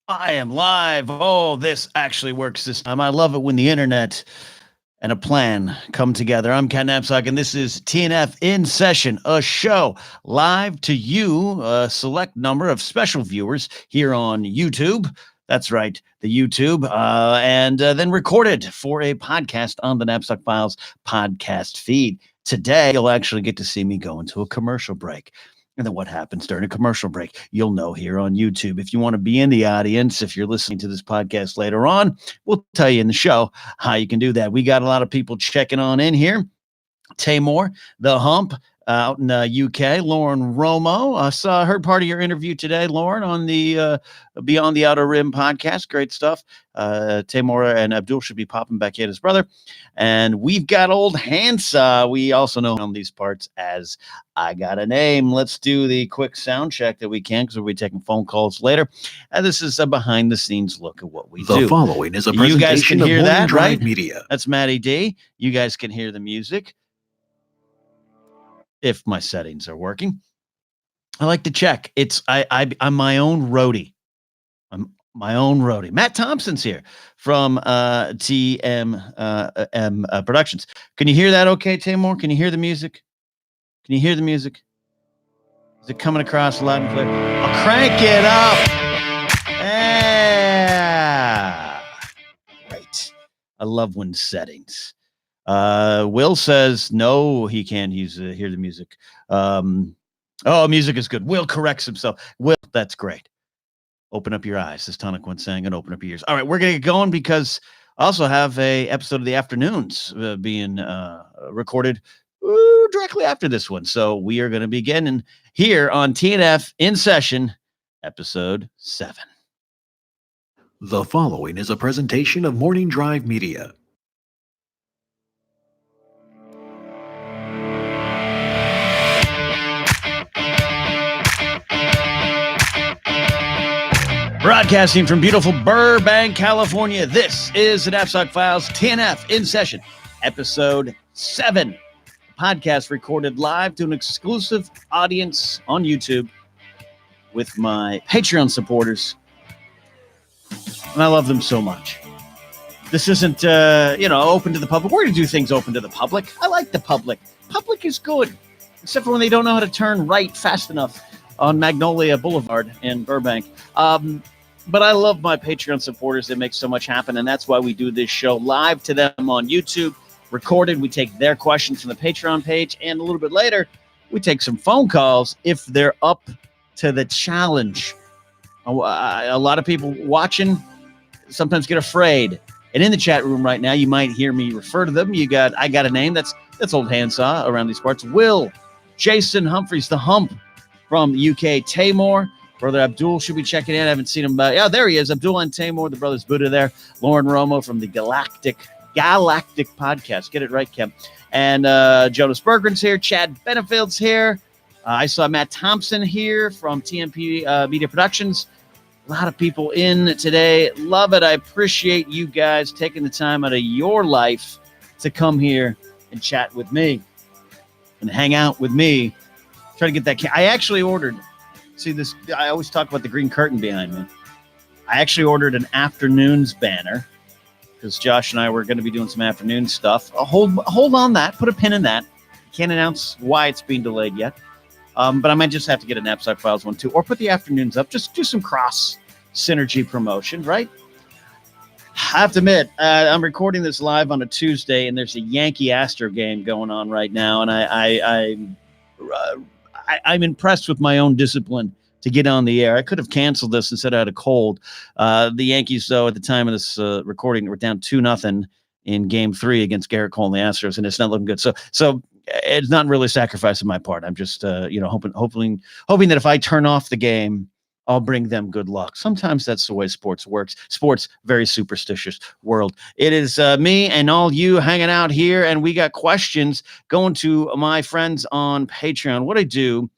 I am live. Oh, this actually works this time. I love it when the internet and a plan come together. I'm Ken Napzok, and this is TNF In Session, a show live to you, a select number of special viewers here on YouTube. That's right, the YouTube, and then recorded for a podcast on the Napzok Files podcast feed. Today, you'll actually get to see me go into a commercial break. And then what happens during a commercial break, you'll know here on YouTube. If you want to be in the audience, if you're listening to this podcast later on, we'll tell you in the show how you can do that. We got a lot of people checking on in here. Tamor, the Hump, out in UK. Lauren Romo, I heard part of your interview today, Lauren, on the Beyond the Outer Rim podcast. Great stuff. Tamor and Abdul should be popping back in, his brother. And we've got old Hansa. We also know on these parts as I Got a Name. Let's do the quick sound check that we can, because we'll be taking phone calls later. And this is a behind-the-scenes look at what we do. The following is a presentation you guys can of hear Morning that, Drive right? Media. That's Matty D. You guys can hear the music. If my settings are working, I like to check. I'm my own roadie. I'm my own roadie. Matt Thompson's here from TM Productions. Can you hear that okay, Tamor? Can you hear the music? Can you hear the music? Is it coming across loud and clear? I'll crank it up. Yeah. Great. I love when settings. Will says no, he can't hear the music. Music is good. Will corrects himself. Will, that's great. Open up your eyes, as Tonic once sang, and open up your ears. All right, we're gonna get going because I also have a episode of the afternoons being recorded directly after this one. So we are going to begin here on TNF In Session, episode 7. The following is a presentation of Morning Drive Media. Broadcasting from beautiful Burbank, California, this is the Napzok Files TNF In Session, episode 7. A podcast recorded live to an exclusive audience on YouTube with my Patreon supporters. And I love them so much. This isn't, open to the public. We're going to do things open to the public. I like the public. Public is good, except for when they don't know how to turn right fast enough on Magnolia Boulevard in Burbank. But I love my Patreon supporters. They make so much happen, and that's why we do this show live to them on YouTube, recorded. We take their questions from the Patreon page, and a little bit later, we take some phone calls if they're up to the challenge. A lot of people watching sometimes get afraid. And in the chat room right now, you might hear me refer to them. I Got a Name. That's old handsaw around these parts. Will, Jason Humphreys, the Hump from the UK, Tamor. Brother Abdul should be checking in. I haven't seen him. There he is. Abdul and Tamor, the brothers Buddha there. Lauren Romo from the Galactic Podcast. Get it right, Kim. And Jonas Berggren's here. Chad Benefield's here. I saw Matt Thompson here from TMP Media Productions. A lot of people in today. Love it. I appreciate you guys taking the time out of your life to come here and chat with me and hang out with me. Try to get that. I actually ordered. See this, I always talk about the green curtain behind me. I actually ordered an afternoons banner because Josh and I were going to be doing some afternoon stuff. Hold on that. Put a pin in that. Can't announce why it's being delayed yet. But I might just have to get a Napzok Files one too, or put the afternoons up. Just do some cross synergy promotion, right? I have to admit, I'm recording this live on a Tuesday, and there's a Yankee Astro game going on right now, and I'm impressed with my own discipline to get on the air. I could have canceled this and said I had a cold. The Yankees, though, at the time of this recording, were down 2-0 in Game 3 against Garrett Cole and the Astros, and it's not looking good. So it's not really a sacrifice on my part. I'm just, hoping that if I turn off the game, I'll bring them good luck. Sometimes that's the way sports works. Sports, very superstitious world. It is me and all you hanging out here, and we got questions going to my friends on Patreon. What I do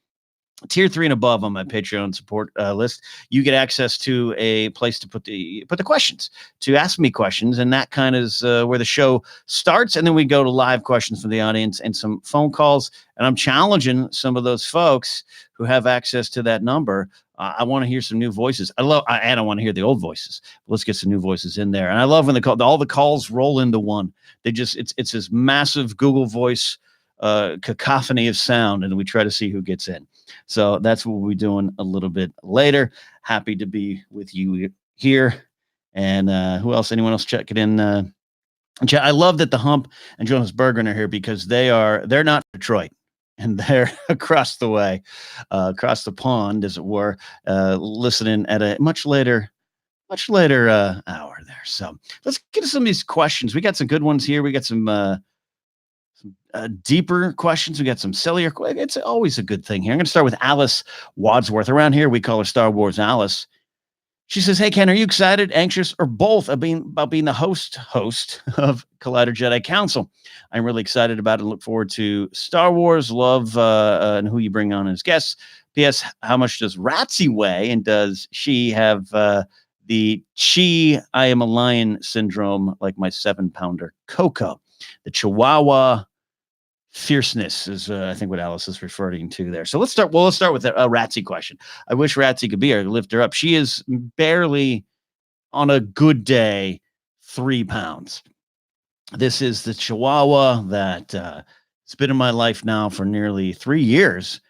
Tier 3 and above on my Patreon support list, you get access to a place to put the questions, to ask me questions, and that kind of is where the show starts. And then we go to live questions from the audience and some phone calls. And I'm challenging some of those folks who have access to that number. I want to hear some new voices. I want to hear the old voices. Let's get some new voices in there. And I love when all the calls roll into one. It's this massive Google Voice cacophony of sound, and we try to see who gets in. So that's what we'll be doing a little bit later. Happy to be with you here. And who else? Anyone else checking in? I love that the Hump and Jonas Berggren are here because they're not Detroit, and they're across the way, across the pond, as it were, listening at a much later hour there. So let's get to some of these questions. We got some good ones here. We got some deeper questions. We got some sillier. It's always a good thing here. I'm going to start with Alice Wadsworth. Around here, we call her Star Wars Alice. She says, "Hey, Ken, are you excited, anxious, or both about being the host of Collider Jedi Council? I'm really excited about it and look forward to Star Wars. Love and who you bring on as guests. P.S. How much does Ratsy weigh, and does she have the Chi I am a lion syndrome like my 7-pounder Coco? The Chihuahua fierceness is, I think, what Alice is referring to there. So let's start. Well, let's start with a Ratsy question. I wish Ratsy could be here to lift her up. She is barely, on a good day, 3 pounds. This is the Chihuahua that it's been in my life now for nearly 3 years,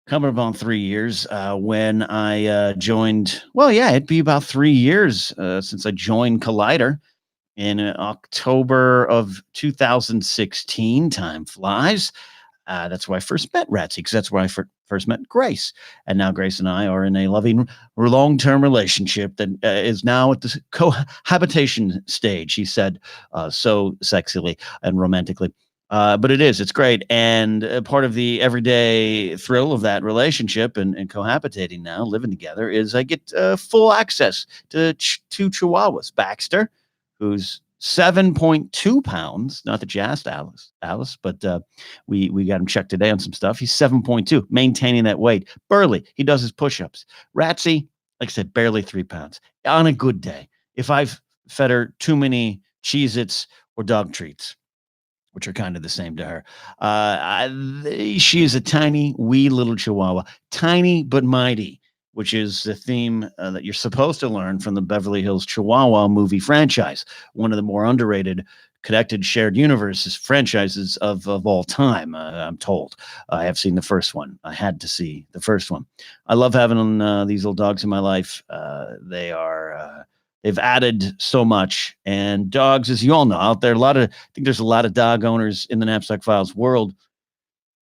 coming up on 3 years. When I joined, well, yeah, it'd be about 3 years since I joined Collider. In October of 2016, time flies. That's where I first met Ratsy, because that's where I first met Grace. And now Grace and I are in a loving, long-term relationship that is now at the cohabitation stage, he said so sexily and romantically. But it's great. And part of the everyday thrill of that relationship and cohabitating now, living together, is I get full access to two Chihuahuas. Baxter, who's 7.2 pounds. Not that you asked Alice, but we got him checked today on some stuff. He's 7.2, maintaining that weight. Burley, he does his push-ups. Ratsy, like I said, barely 3 pounds. On a good day, if I've fed her too many Cheez-Its or dog treats, which are kind of the same to her. She is a tiny, wee little Chihuahua. Tiny but mighty, which is the theme that you're supposed to learn from the Beverly Hills Chihuahua movie franchise, one of the more underrated connected shared universes franchises of all time, I'm told. I have seen the first one. I had to see the first one. I love having these little dogs in my life. They've added so much. And dogs, as you all know, out there, I think there's a lot of dog owners in the Napzok Files world.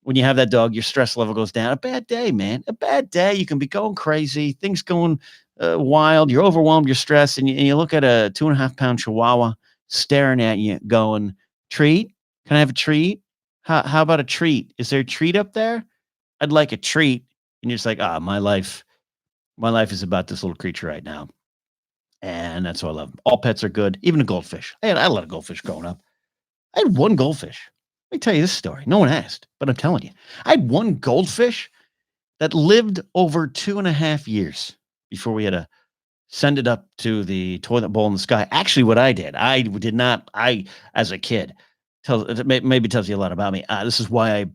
When you have that dog, your stress level goes down. A bad day, man. A bad day. You can be going crazy. Things going wild. You're overwhelmed. You're stressed. And you look at a 2.5 pound Chihuahua staring at you going, treat? Can I have a treat? How about a treat? Is there a treat up there? I'd like a treat. And you're just like, my life is about this little creature right now. And that's what I love. All pets are good. Even a goldfish. I had a lot of goldfish growing up. I had one goldfish. Let me tell you this story. No one asked, but I'm telling you. I had one goldfish that lived over 2.5 years before we had to send it up to the toilet bowl in the sky. Actually, what I did, as a kid, maybe tells you a lot about me. This is why I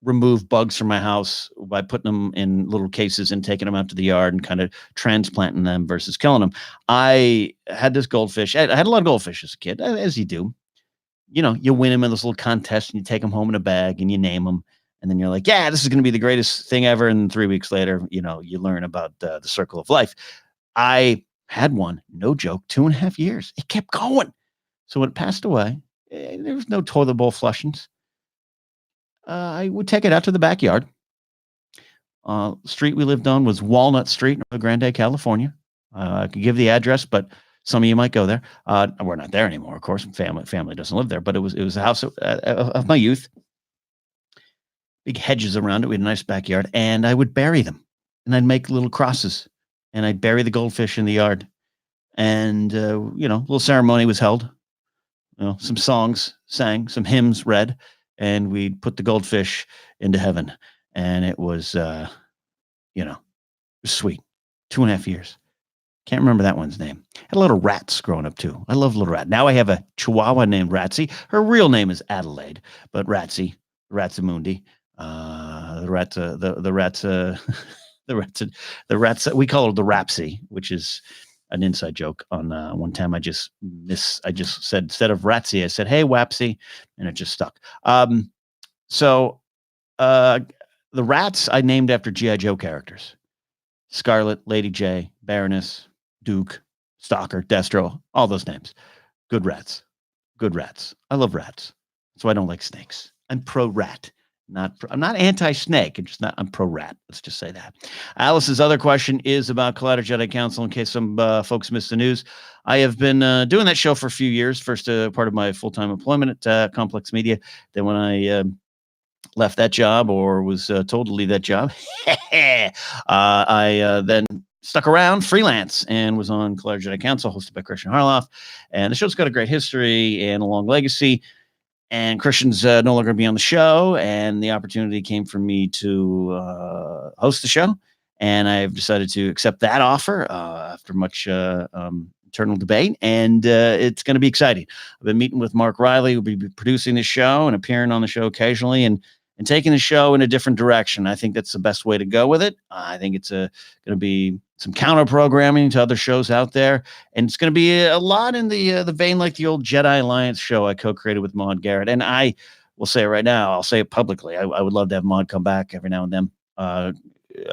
remove bugs from my house by putting them in little cases and taking them out to the yard and kind of transplanting them versus killing them. I had this goldfish. I had a lot of goldfish as a kid, as you do. You win them in this little contest and you take them home in a bag and you name them. And then you're like, yeah, this is going to be the greatest thing ever. And 3 weeks later, you learn about the circle of life. I had one, no joke, 2.5 years. It kept going. So when it passed away, there was no toilet bowl flushings. I would take it out to the backyard. Street we lived on was Walnut Street in Rio Grande, California. I could give the address, but some of you might go there. We're not there anymore, of course. Family doesn't live there, but it was a house of my youth. Big hedges around it. We had a nice backyard, and I would bury them, and I'd make little crosses, and I'd bury the goldfish in the yard, and a little ceremony was held. Some songs sang, some hymns read, and we'd put the goldfish into heaven, and it was you know, sweet. 2.5 years. Can't remember that one's name. Had a little rats growing up too. I love little rat. Now I have a Chihuahua named Ratsy. Her real name is Adelaide, but Ratsy, Ratsamundi, the rats, the rats, the rats. We call her the Rapsy, which is an inside joke. On one time, I just said, instead of Ratsy, I said, "Hey, Wapsy," and it just stuck. So the rats I named after GI Joe characters: Scarlet, Lady J, Baroness, Duke, Stalker, Destro, all those names. Good rats. Good rats. I love rats. That's why I don't like snakes. I'm pro rat. I'm not anti-snake. I'm pro rat. Let's just say that. Alice's other question is about Collider Jedi Council, in case some folks missed the news. I have been doing that show for a few years. First, part of my full-time employment at Complex Media. Then when I left that job, or was told to leave that job, I then stuck around freelance and was on Collider Jedi Council, hosted by Christian Harloff. And the show's got a great history and a long legacy. And Christian's no longer going to be on the show. And the opportunity came for me to host the show. And I've decided to accept that offer after much internal debate. And it's going to be exciting. I've been meeting with Mark Riley, who'll be producing the show and appearing on the show occasionally, and taking the show in a different direction. I think that's the best way to go with it. I think it's going to be some counter programming to other shows out there. And it's going to be a lot in the vein like the old Jedi Alliance show I co-created with Maude Garrett. And I will say it right now, I'll say it publicly. I would love to have Maude come back every now and then. I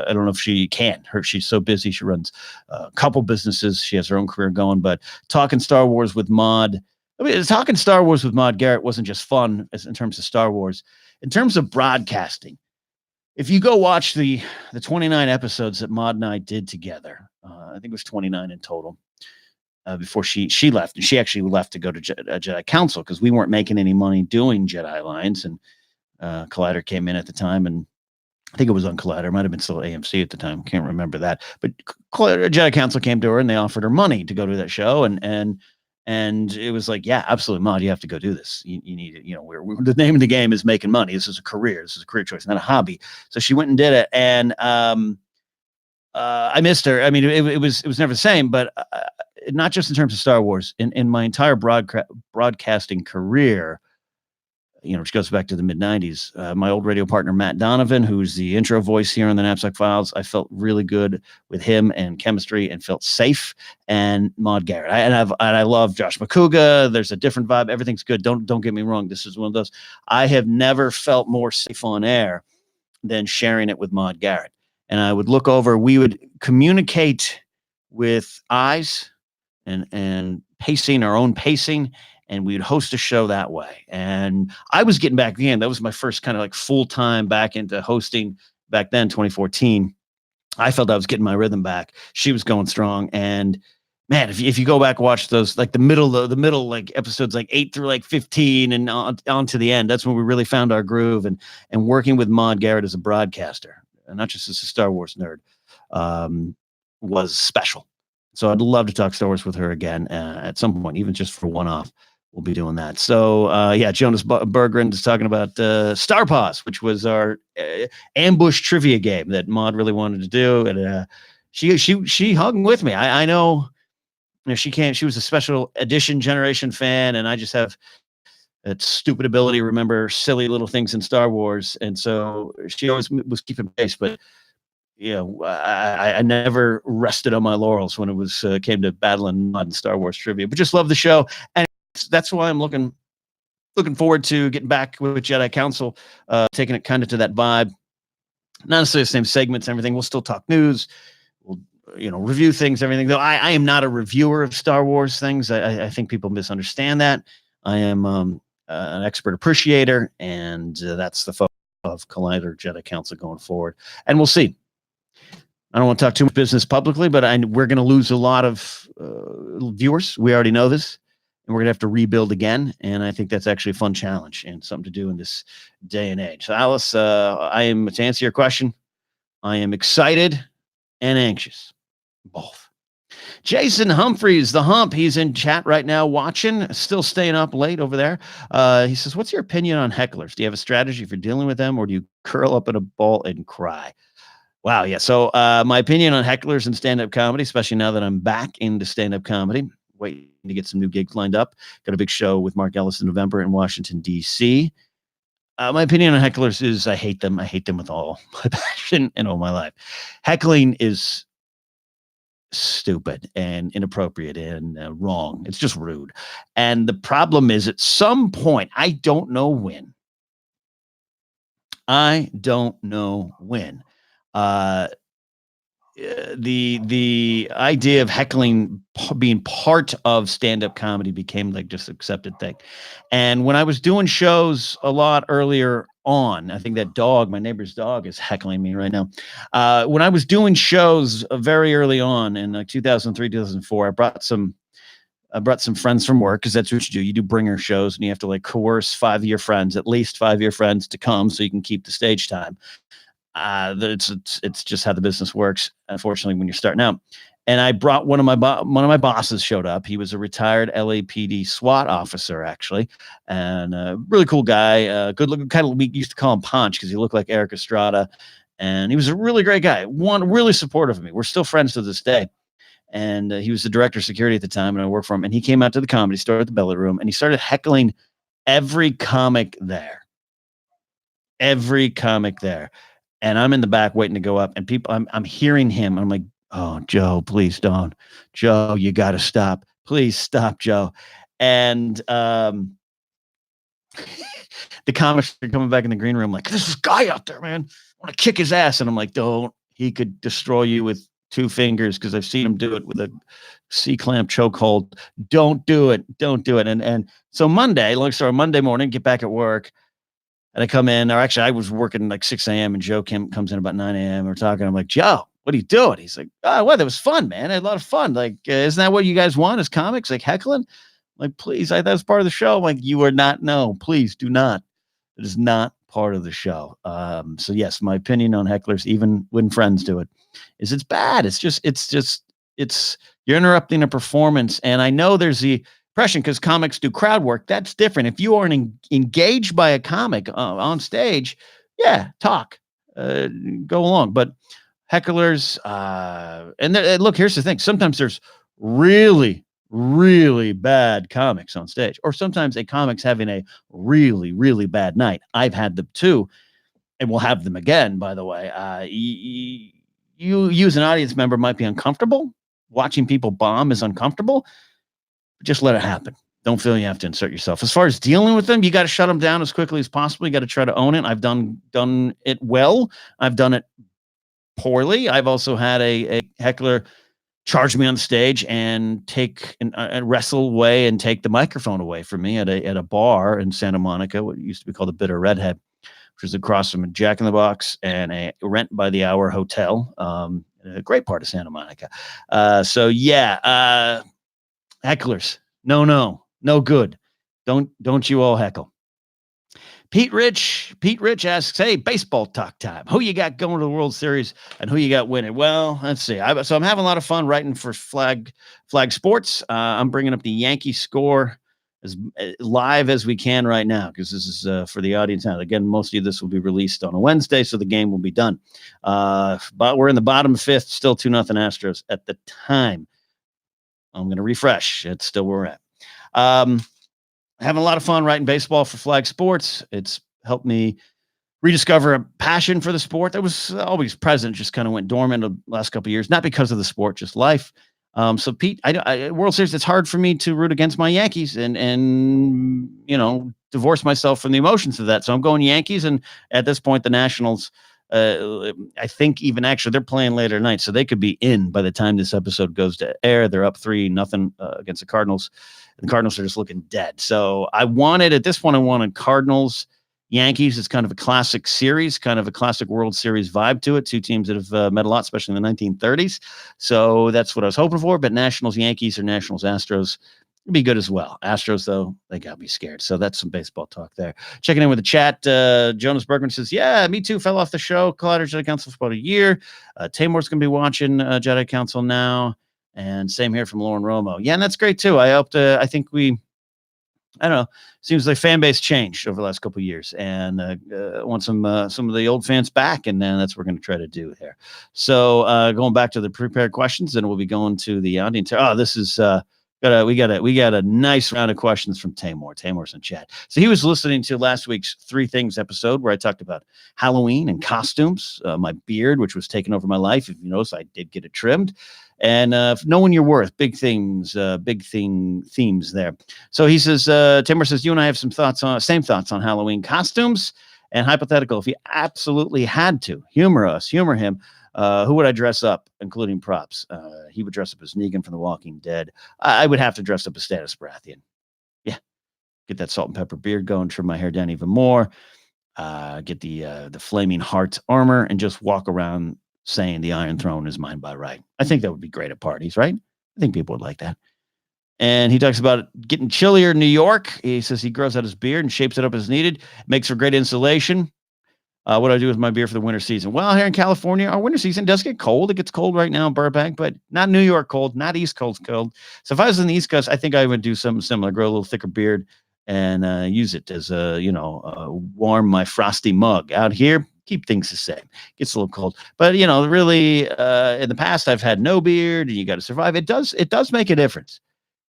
don't know if she can. She's so busy. She runs a couple businesses. She has her own career going. But talking Star Wars with Maude, talking Star Wars with Maude Garrett wasn't just fun in terms of Star Wars. In terms of broadcasting, if you go watch the 29 episodes that Maude and I did together, I think it was 29 in total, before she left. And she actually left to go to Jedi Council because we weren't making any money doing Jedi Alliance. And Collider came in at the time, and I think it was on Collider. It might have been still AMC at the time. Can't remember that. But Jedi Council came to her and they offered her money to go to that show. And it was like, yeah, absolutely, Maude, you have to go do this. You need it. We're the name of the game is making money. This is a career. This is a career choice, not a hobby. So she went and did it. And I missed her. I mean, it was never the same, but not just in terms of Star Wars. In my entire broadcasting career, which goes back to the mid-90s, my old radio partner, Matt Donovan, who's the intro voice here on the Napzok Files, I felt really good with him and chemistry and felt safe. And Maude Garrett. I love Josh McCouga. There's a different vibe. Everything's good. Don't get me wrong. This is one of those. I have never felt more safe on air than sharing it with Maude Garrett. And I would look over, we would communicate with eyes and pacing, our own pacing, and we would host a show that way. And I was getting back in. That was my first kind of like full-time back into hosting back then, 2014. I felt I was getting my rhythm back. She was going strong. And man, if you go back and watch those, like the middle like episodes, like 8 through like 15 and on to the end, that's when we really found our groove. And working with Maude Garrett as a broadcaster, and not just as a Star Wars nerd, was special. So I'd love to talk Star Wars with her again at some point, even just for one-off. We'll be doing that. So, Jonas Berggren is talking about Star Paws, which was our ambush trivia game that Maude really wanted to do. And she hung with me. I know, she can't. She was a special edition generation fan, and I just have that stupid ability to remember silly little things in Star Wars. And so she always was keeping pace. But I never rested on my laurels when it was came to battling Maude and Star Wars trivia. But just love the show. And that's why I'm looking forward to getting back with Jedi Council, taking it kind of to that vibe. Not necessarily the same segments and everything. We'll still talk news. We'll, review things, everything. Though I am not a reviewer of Star Wars things. I think people misunderstand that. I am an expert appreciator, and that's the focus of Collider Jedi Council going forward. And we'll see. I don't want to talk too much business publicly, but we're going to lose a lot of viewers. We already know this. And we're going to have to rebuild again. And I think that's actually a fun challenge and something to do in this day and age. So, Alice, to answer your question, I am excited and anxious. Both. Jason Humphreys, the Hump, he's in chat right now watching, still staying up late over there. He says, what's your opinion on hecklers? Do you have a strategy for dealing with them, or do you curl up in a ball and cry? Wow. Yeah. So my opinion on hecklers and stand-up comedy, especially now that I'm back into stand-up comedy, waiting to get some new gigs lined up. Got a big show with Mark Ellis in November in Washington, D.C. My opinion on hecklers is I hate them. I hate them with all my passion and all my life. Heckling is stupid and inappropriate and wrong. It's just rude. And the problem is at some point, I don't know when. Uh, the idea of heckling being part of stand-up comedy became like just accepted thing. And when I was doing shows a lot earlier on, I think that dog, my neighbor's dog, is heckling me right now. When I was doing shows very early on in like 2003, 2004, I brought some friends from work, because that's what you do. You do bringer shows, and you have to like coerce at least 5-year friends to come so you can keep the stage time. It's just how the business works, unfortunately, when you're starting out. And I brought one of my bosses showed up. He was a retired LAPD SWAT officer, actually, and a really cool guy, good looking, kind of, we used to call him Punch because he looked like Eric Estrada, and he was a really great guy. One really supportive of me. We're still friends to this day. And he was the director of security at the time, and I worked for him. And he came out to the Comedy Store at the Belly Room, and he started heckling every comic there. And I'm in the back waiting to go up, and I'm hearing him. I'm like, oh, Joe, please don't. Joe, you got to stop. Please stop, Joe. And the comics are coming back in the green room like, this guy out there, man, I want to kick his ass. And I'm like, don't. He could destroy you with 2 fingers, because I've seen him do it with a C-clamp chokehold. Don't do it. And so Monday morning, get back at work. And I come in, or actually I was working like 6 a.m. and Joe comes in about 9 a.m. We're talking. I'm like, Joe, what are you doing? He's like, oh, well, that was fun, man. I had a lot of fun. Like, isn't that what you guys want as comics? Like heckling? I'm like, please, that was part of the show. I'm like, you are not. No, please do not. It is not part of the show. So yes, my opinion on hecklers, even when friends do it, is it's bad. It's you're interrupting a performance. And I know there's the impression, because comics do crowd work. That's different. If you are engaged by a comic on stage, yeah, talk, go along. But hecklers, and look, here's the thing. Sometimes there's really, really bad comics on stage, or sometimes a comic's having a really, really bad night. I've had them too, and we'll have them again, by the way. You as an audience member might be uncomfortable. Watching people bomb is uncomfortable. Just let it happen. Don't feel you have to insert yourself. As far as dealing with them, you got to shut them down as quickly as possible. You got to try to own it. I've done it well. I've done it poorly. I've also had a heckler charge me on the stage and take and wrestle away and take the microphone away from me at a bar in Santa Monica, what used to be called the Bitter Redhead, which was across from a Jack in the Box and a rent by the hour hotel. A great part of Santa Monica. So yeah, hecklers, no good. Don't you all heckle. Pete Rich asks, hey, baseball talk time. Who you got going to the World Series and who you got winning? Well, let's see. So I'm having a lot of fun writing for Flag Sports. I'm bringing up the Yankee score as live as we can right now, because this is for the audience now. Again, most of this will be released on a Wednesday, so the game will be done. But we're in the bottom 5th, still 2-0 Astros at the time. I'm going to refresh. It's still where we're at. Having a lot of fun writing baseball for Flag Sports. It's helped me rediscover a passion for the sport that was always present, just kind of went dormant the last couple of years, not because of the sport, just life. So Pete, I World Series, it's hard for me to root against my Yankees and divorce myself from the emotions of that. So I'm going Yankees, and at this point, the Nationals, I think even actually they're playing later tonight, so they could be in by the time this episode goes to air. They're up 3-0 against the Cardinals. The Cardinals are just looking dead. So I wanted Cardinals, Yankees. It's kind of a classic series, kind of a classic World Series vibe to it. 2 teams that have met a lot, especially in the 1930s. So that's what I was hoping for. But Nationals, Yankees, or Nationals, Astros would be good as well. Astros, though, they got me scared. So that's some baseball talk there. Checking in with the chat. Jonas Bergman says, yeah, me too. Fell off the show. Collider Jedi Council for about a year. Taymor's going to be watching Jedi Council now. And same here from Lauren Romo. Yeah, and that's great too. I think we I don't know. Seems like fan base changed over the last couple of years, and want some of the old fans back, and then that's what we're going to try to do here. So going back to the prepared questions, then we'll be going to the audience. Oh, this is we got a nice round of questions from Tamor. Tamor's in chat. So he was listening to last week's 3 Things episode where I talked about Halloween and costumes, my beard, which was taking over my life. If you notice, I did get it trimmed. And knowing your worth, big themes there. So he says, Timber says, you and I have same thoughts on Halloween costumes and hypothetical. If you absolutely had to humor him, who would I dress up, including props? He would dress up as Negan from The Walking Dead. I would have to dress up as Stannis Baratheon. Yeah. Get that salt and pepper beard going, trim my hair down even more, get the flaming heart armor, and just walk around saying the Iron Throne is mine by right. I think that would be great at parties, right? I think people would like that. And he talks about getting chillier in New York. He says he grows out his beard and shapes it up as needed. Makes for great insulation. What do I do with my beer for the winter season? Well, here in California, our winter season does get cold. It gets cold right now in Burbank, but not New York cold, not East Coast cold. So if I was in the East Coast, I think I would do something similar, grow a little thicker beard and use it as warm my frosty mug. Out here, keep things the same. Gets a little cold, but really, in the past, I've had no beard, and you got to survive. It does make a difference.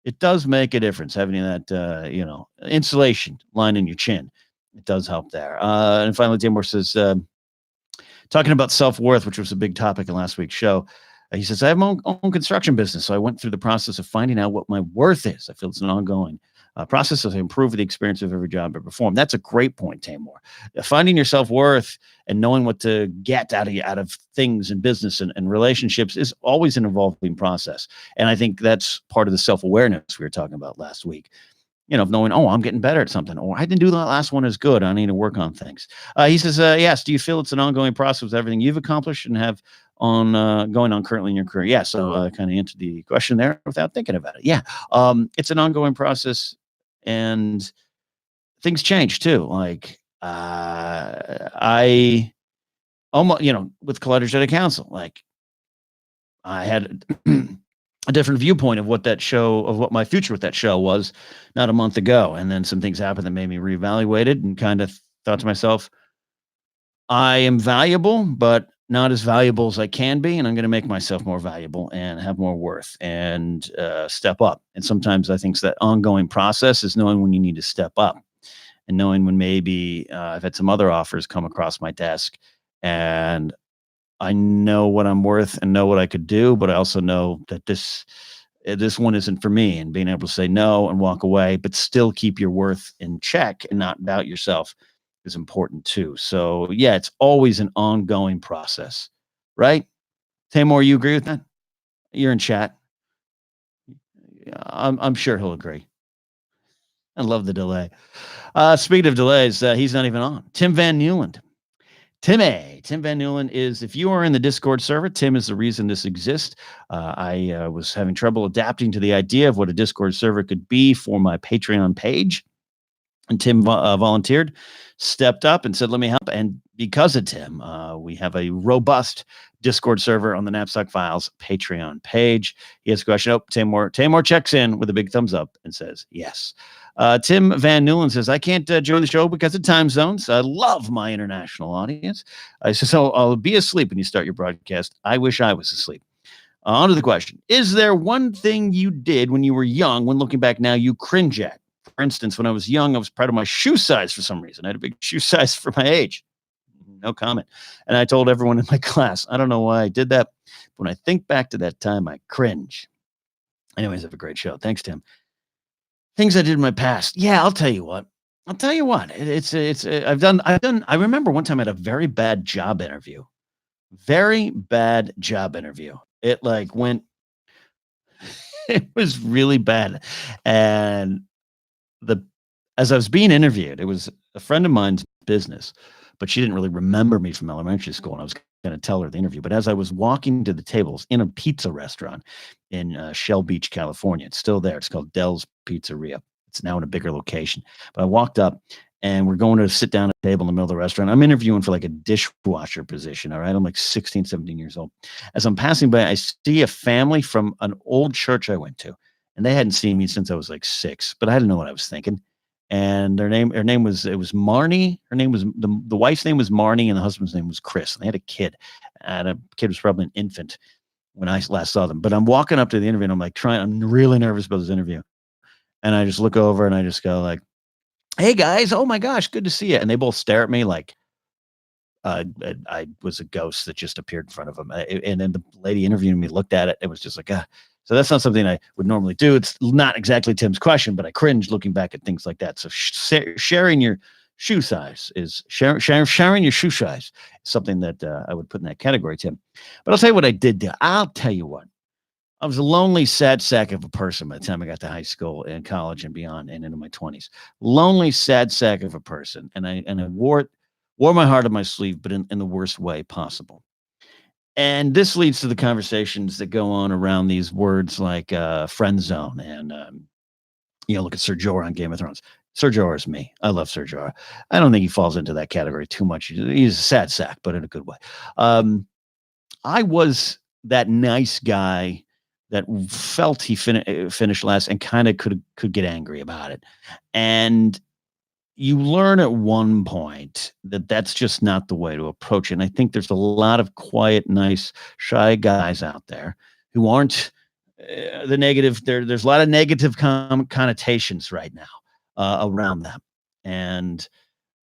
It does make a difference having that, insulation line in your chin. It does help there. And finally, Timor says, talking about self-worth, which was a big topic in last week's show. He says, I have my own construction business, so I went through the process of finding out what my worth is. I feel it's an ongoing process of improving the experience of every job I perform. That's a great point, Tamor. Finding your self-worth and knowing what to get out of things in business and relationships is always an evolving process. And I think that's part of the self-awareness we were talking about last week. Of knowing, I'm getting better at something, or I didn't do that last one as good. I need to work on things. He says, yes, do you feel it's an ongoing process with everything you've accomplished and have going on currently in your career? Yeah, so I kind of answered the question there without thinking about it. Yeah, it's an ongoing process, and things change too. Like I almost, with Collider City Council, like I had a different viewpoint of what my future with that show was not a month ago. And then some things happened that made me reevaluate it and kind of thought to myself, I am valuable, but not as valuable as I can be. And I'm going to make myself more valuable and have more worth and step up. And sometimes I think that ongoing process is knowing when you need to step up and knowing when maybe I've had some other offers come across my desk and I know what I'm worth and know what I could do, but I also know that this one isn't for me, and being able to say no and walk away, but still keep your worth in check and not doubt yourself is important too. So yeah, it's always an ongoing process, right? Tamor, you agree with that? You're in chat. I'm sure he'll agree. I love the delay. Speaking of delays, he's not even on. Tim Van Newland. Tim Van Newland is, if you are in the Discord server, Tim is the reason this exists. I was having trouble adapting to the idea of what a Discord server could be for my Patreon page. And Tim volunteered, stepped up and said, let me help. And because of Tim, we have a robust Discord server on the Napzok Files Patreon page. He has a question. Tamor checks in with a big thumbs up and says, yes. Tim Van Newland says, I can't join the show because of time zones. I love my international audience. I said, so I'll be asleep when you start your broadcast. I wish I was asleep. On to the question. Is there one thing you did when you were young, when looking back now, you cringe at? For instance, when I was young, I was proud of my shoe size for some reason. I had a big shoe size for my age. No comment. And I told everyone in my class, I don't know why I did that. But when I think back to that time, I cringe. Anyways, have a great show. Thanks, Tim. Things I did in my past. Yeah, I'll tell you what. I remember one time I had a very bad job interview. It went, it was really bad. And as I was being interviewed, it was a friend of mine's business, but she didn't really remember me from elementary school. And I was going to tell her the interview, but as I was walking to the tables in a pizza restaurant in Shell Beach, California, it's still there. It's called Dell's Pizzeria. It's now in a bigger location, but I walked up and we're going to sit down at a table in the middle of the restaurant. I'm interviewing for like a dishwasher position. All right. I'm like 16, 17 years old. As I'm passing by, I see a family from an old church I went to, and they hadn't seen me since I was like 6, but I didn't know what I was thinking. and her name was Marnie. Her name was the wife's name was Marnie, and the husband's name was Chris. And they had a kid, and a kid was probably an infant when I last saw them. But I'm walking up to the interview, and I'm really nervous about this interview, and I just look over and I just go like, "Hey guys, oh my gosh, good to see you." And they both stare at me like I was a ghost that just appeared in front of them. And then the lady interviewing me looked at it. It was just like, ah. So that's not something I would normally do. It's not exactly Tim's question, but I cringe looking back at things like that. So sharing your shoe size is sharing your shoe size is something that I would put in that category, Tim. But I'll tell you what I did do. I'll tell you what. I was a lonely, sad sack of a person by the time I got to high school and college and beyond and into my 20s. Lonely, sad sack of a person. And I wore my heart on my sleeve, but in the worst way possible. And this leads to the conversations that go on around these words like friend zone. And, look at Ser Jorah on Game of Thrones. Ser Jorah is me. I love Ser Jorah. I don't think he falls into that category too much. He's a sad sack, but in a good way. I was that nice guy that felt he finished last and kind of could get angry about it. And you learn at one point that that's just not the way to approach it. And I think there's a lot of quiet, nice, shy guys out there who aren't the negative. There's a lot of negative connotations right now around them. And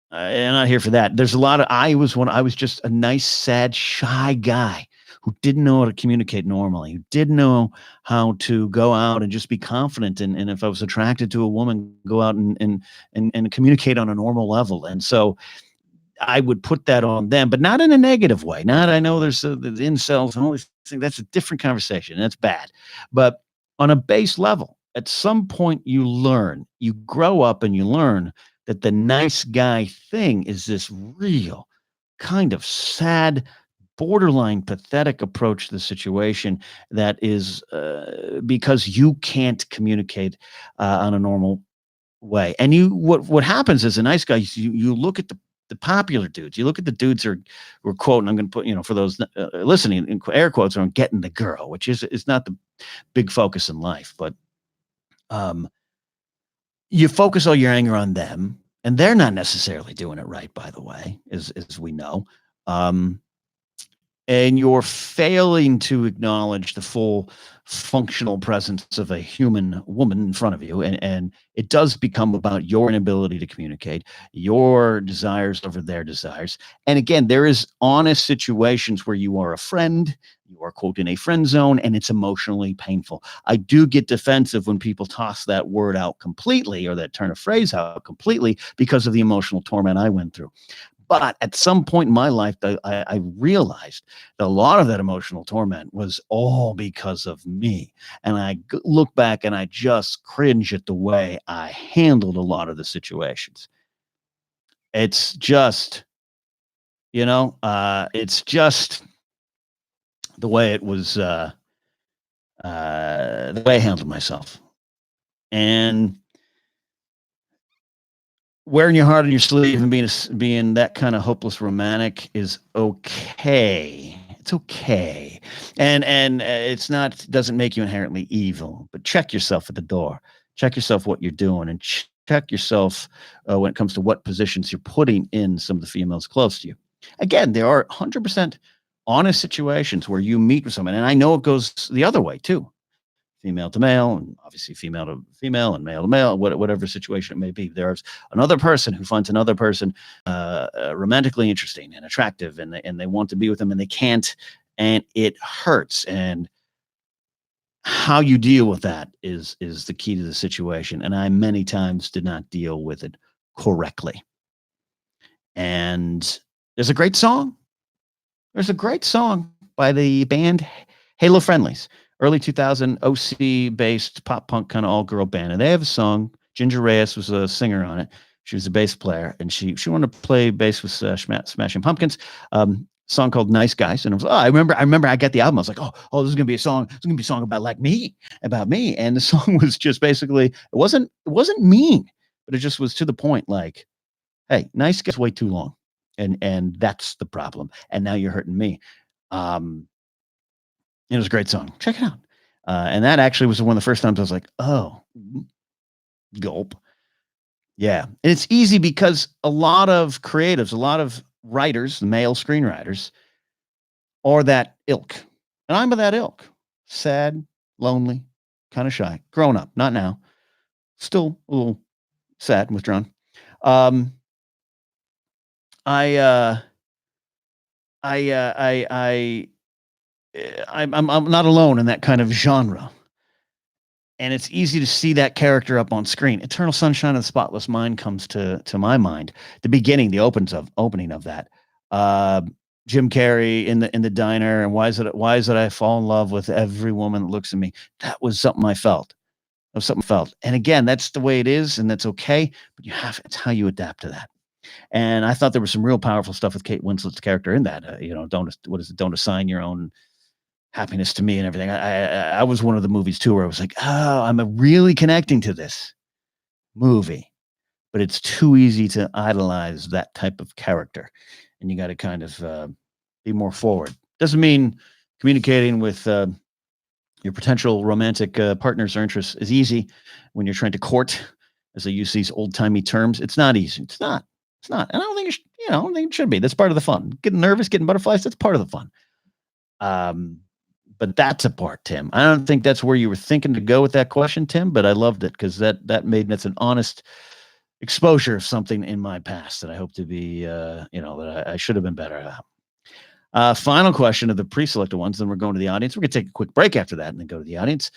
I'm not here for that. There's a lot of, I was just a nice, sad, shy guy who didn't know how to communicate normally, who didn't know how to go out and just be confident. And if I was attracted to a woman, go out and communicate on a normal level. And so I would put that on them, but not in a negative way. Not, I know there's the incels and all these things. That's a different conversation. That's bad. But on a base level, at some point you grow up and you learn that the nice guy thing is this real kind of sad, borderline pathetic approach to the situation that is because you can't communicate on a normal way. And what happens as a nice guy, you look at the popular dudes, you look at the dudes who are quoting, I'm going to put, for those listening in air quotes, are getting the girl, which is not the big focus in life, but you focus all your anger on them, and they're not necessarily doing it right, by the way, as we know. And you're failing to acknowledge the full functional presence of a human woman in front of you. And it does become about your inability to communicate, your desires over their desires. And again, there is honest situations where you are a friend, you are, quote, in a friend zone, and it's emotionally painful. I do get defensive when people toss that word out completely or that turn of phrase out completely because of the emotional torment I went through. But at some point in my life, I realized that a lot of that emotional torment was all because of me. And I look back and I just cringe at the way I handled a lot of the situations. It's just, it's just the way it was, the way I handled myself. And wearing your heart on your sleeve and being that kind of hopeless romantic is okay. It's okay, and it's not, doesn't make you inherently evil. But check yourself at the door. Check yourself what you're doing, and check yourself when it comes to what positions you're putting in some of the females close to you. Again, there are 100% honest situations where you meet with someone, and I know it goes the other way too. Female to male, and obviously female to female, and male to male, whatever situation it may be. There's another person who finds another person romantically interesting and attractive, and they want to be with them, and they can't, and it hurts. And how you deal with that is the key to the situation. And I many times did not deal with it correctly. And there's a great song. There's a great song by the band Halo Friendlies. Early 2000 OC based pop punk kind of all girl band. And they have a song. Ginger Reyes was a singer on it. She was a bass player, and she wanted to play bass with Smashing Pumpkins. Song called Nice Guys. And I was, I remember I got the album. I was like, oh, this is gonna be a song. This is gonna be a song about me. And the song was just basically, it wasn't mean, but it just was to the point, like, hey, nice guys wait too long. And that's the problem. And now you're hurting me. It was a great song. Check it out. And that actually was one of the first times I was like, oh, gulp. Yeah. And it's easy because a lot of creatives, a lot of writers, male screenwriters, are that ilk. And I'm of that ilk. Sad, lonely, kind of shy. Grown up, not now. Still a little sad and withdrawn. Um, I, uh, I, uh, I'm not alone in that kind of genre, and it's easy to see that character up on screen. Eternal Sunshine of the Spotless Mind comes to my mind. The beginning, the opening of that. Uh, Jim Carrey in the diner, and why is it I fall in love with every woman that looks at me? That was something I felt. That was something I felt. And again, that's the way it is, and that's okay. But it's how you adapt to that. And I thought there was some real powerful stuff with Kate Winslet's character in that. Don't assign your own happiness to me and everything. I was one of the movies too where I was like, oh, I'm really connecting to this movie, but it's too easy to idolize that type of character, and you got to kind of be more forward. Doesn't mean communicating with your potential romantic partners or interests is easy when you're trying to court, as they use these old timey terms. It's not easy. It's not. It's not. And I don't think I don't think it should be. That's part of the fun. Getting nervous, getting butterflies. That's part of the fun. Um, but that's a part, Tim. I don't think that's where you were thinking to go with that question, Tim. But I loved it because that's an honest exposure of something in my past that I hope to be, that I should have been better at. Final question of the pre-selected ones, then we're going to the audience. We're going to take a quick break after that and then go to the audience.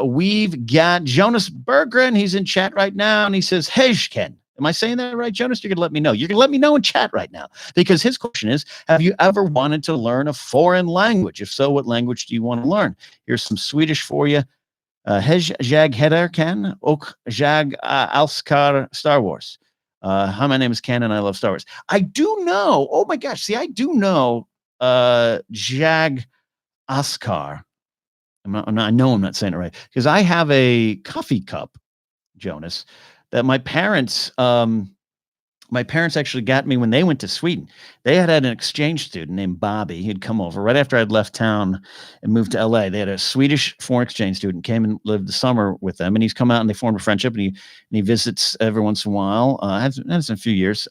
We've got Jonas Berggren. He's in chat right now, and he says, hey, Ken. Am I saying that right, Jonas? You're going to let me know. You're going to let me know in chat right now, because his question is, have you ever wanted to learn a foreign language? If so, what language do you want to learn? Here's some Swedish for you. Hej jag heter Ken och jag älskar Star Wars. Hi, my name is Ken, and I love Star Wars. I do know. Oh, my gosh. See, I do know Jag Oscar. I know I'm not saying it right, because I have a coffee cup, Jonas, that my parents actually got me when they went to Sweden. They had an exchange student named Bobby. He'd come over right after I'd left town and moved to LA. They had a Swedish foreign exchange student, came and lived the summer with them, and he's come out and they formed a friendship, and he visits every once in a while. Hasn't in a few years.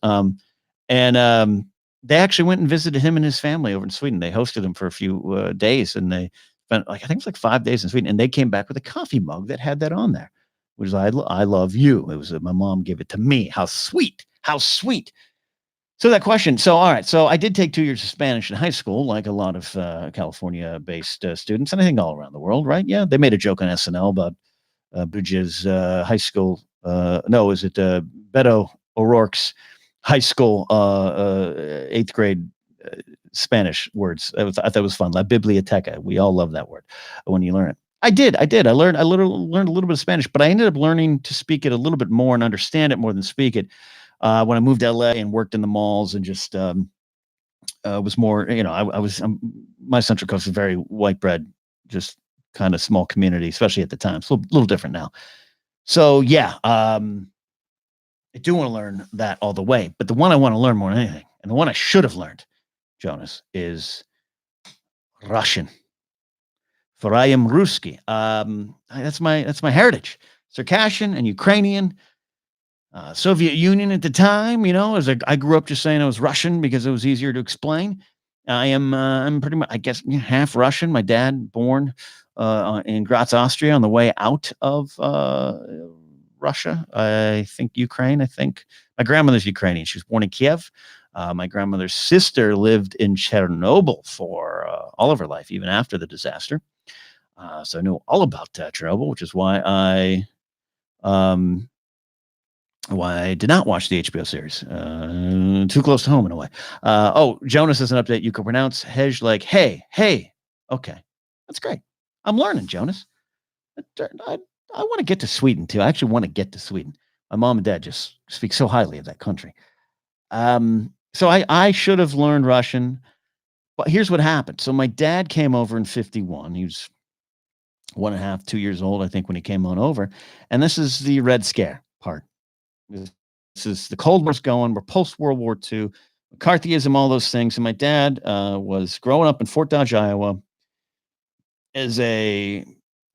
They actually went and visited him and his family over in Sweden. They hosted him for a few days, and they spent I think it was like 5 days in Sweden. And they came back with a coffee mug that had that on there, which is I love you. It was my mom gave it to me. How sweet! How sweet! So that question. So all right. So I did take 2 years of Spanish in high school, like a lot of California-based students, and I think all around the world, right? Yeah, they made a joke on SNL about Bridges high school. No, is it Beto O'Rourke's high school 8th grade Spanish words? I thought that was fun. La biblioteca. We all love that word when you learn it. I did. I learned a little bit of Spanish, but I ended up learning to speak it a little bit more and understand it more than speak it when I moved to LA and worked in the malls and just was more, my Central Coast is very white bread, just kind of small community, especially at the time. It's a little different now. So yeah, I do want to learn that all the way, but the one I want to learn more than anything, and the one I should have learned, Jonas, is Russian. For I am Ruski. That's my heritage. Circassian and Ukrainian. Soviet Union at the time, as I grew up just saying I was Russian because it was easier to explain. I'm pretty much, I guess, half Russian. My dad born in Graz, Austria, on the way out of Russia. I think Ukraine. I think my grandmother's Ukrainian. She was born in Kiev. My grandmother's sister lived in Chernobyl for all of her life, even after the disaster. So I know all about Chernobyl, which is why I did not watch the HBO series. Too close to home in a way. Jonas has an update. You can pronounce Hej like hey. Okay, that's great. I'm learning, Jonas. I want to get to Sweden too. I actually want to get to Sweden. My mom and dad just speak so highly of that country. So I should have learned Russian. But here's what happened. So my dad came over in 1951. He was 1.5, 2 years old, I think, when he came on over. And this is the Red Scare part. This is the Cold War's going. We're post-World War II, McCarthyism, all those things. And my dad was growing up in Fort Dodge, Iowa, as a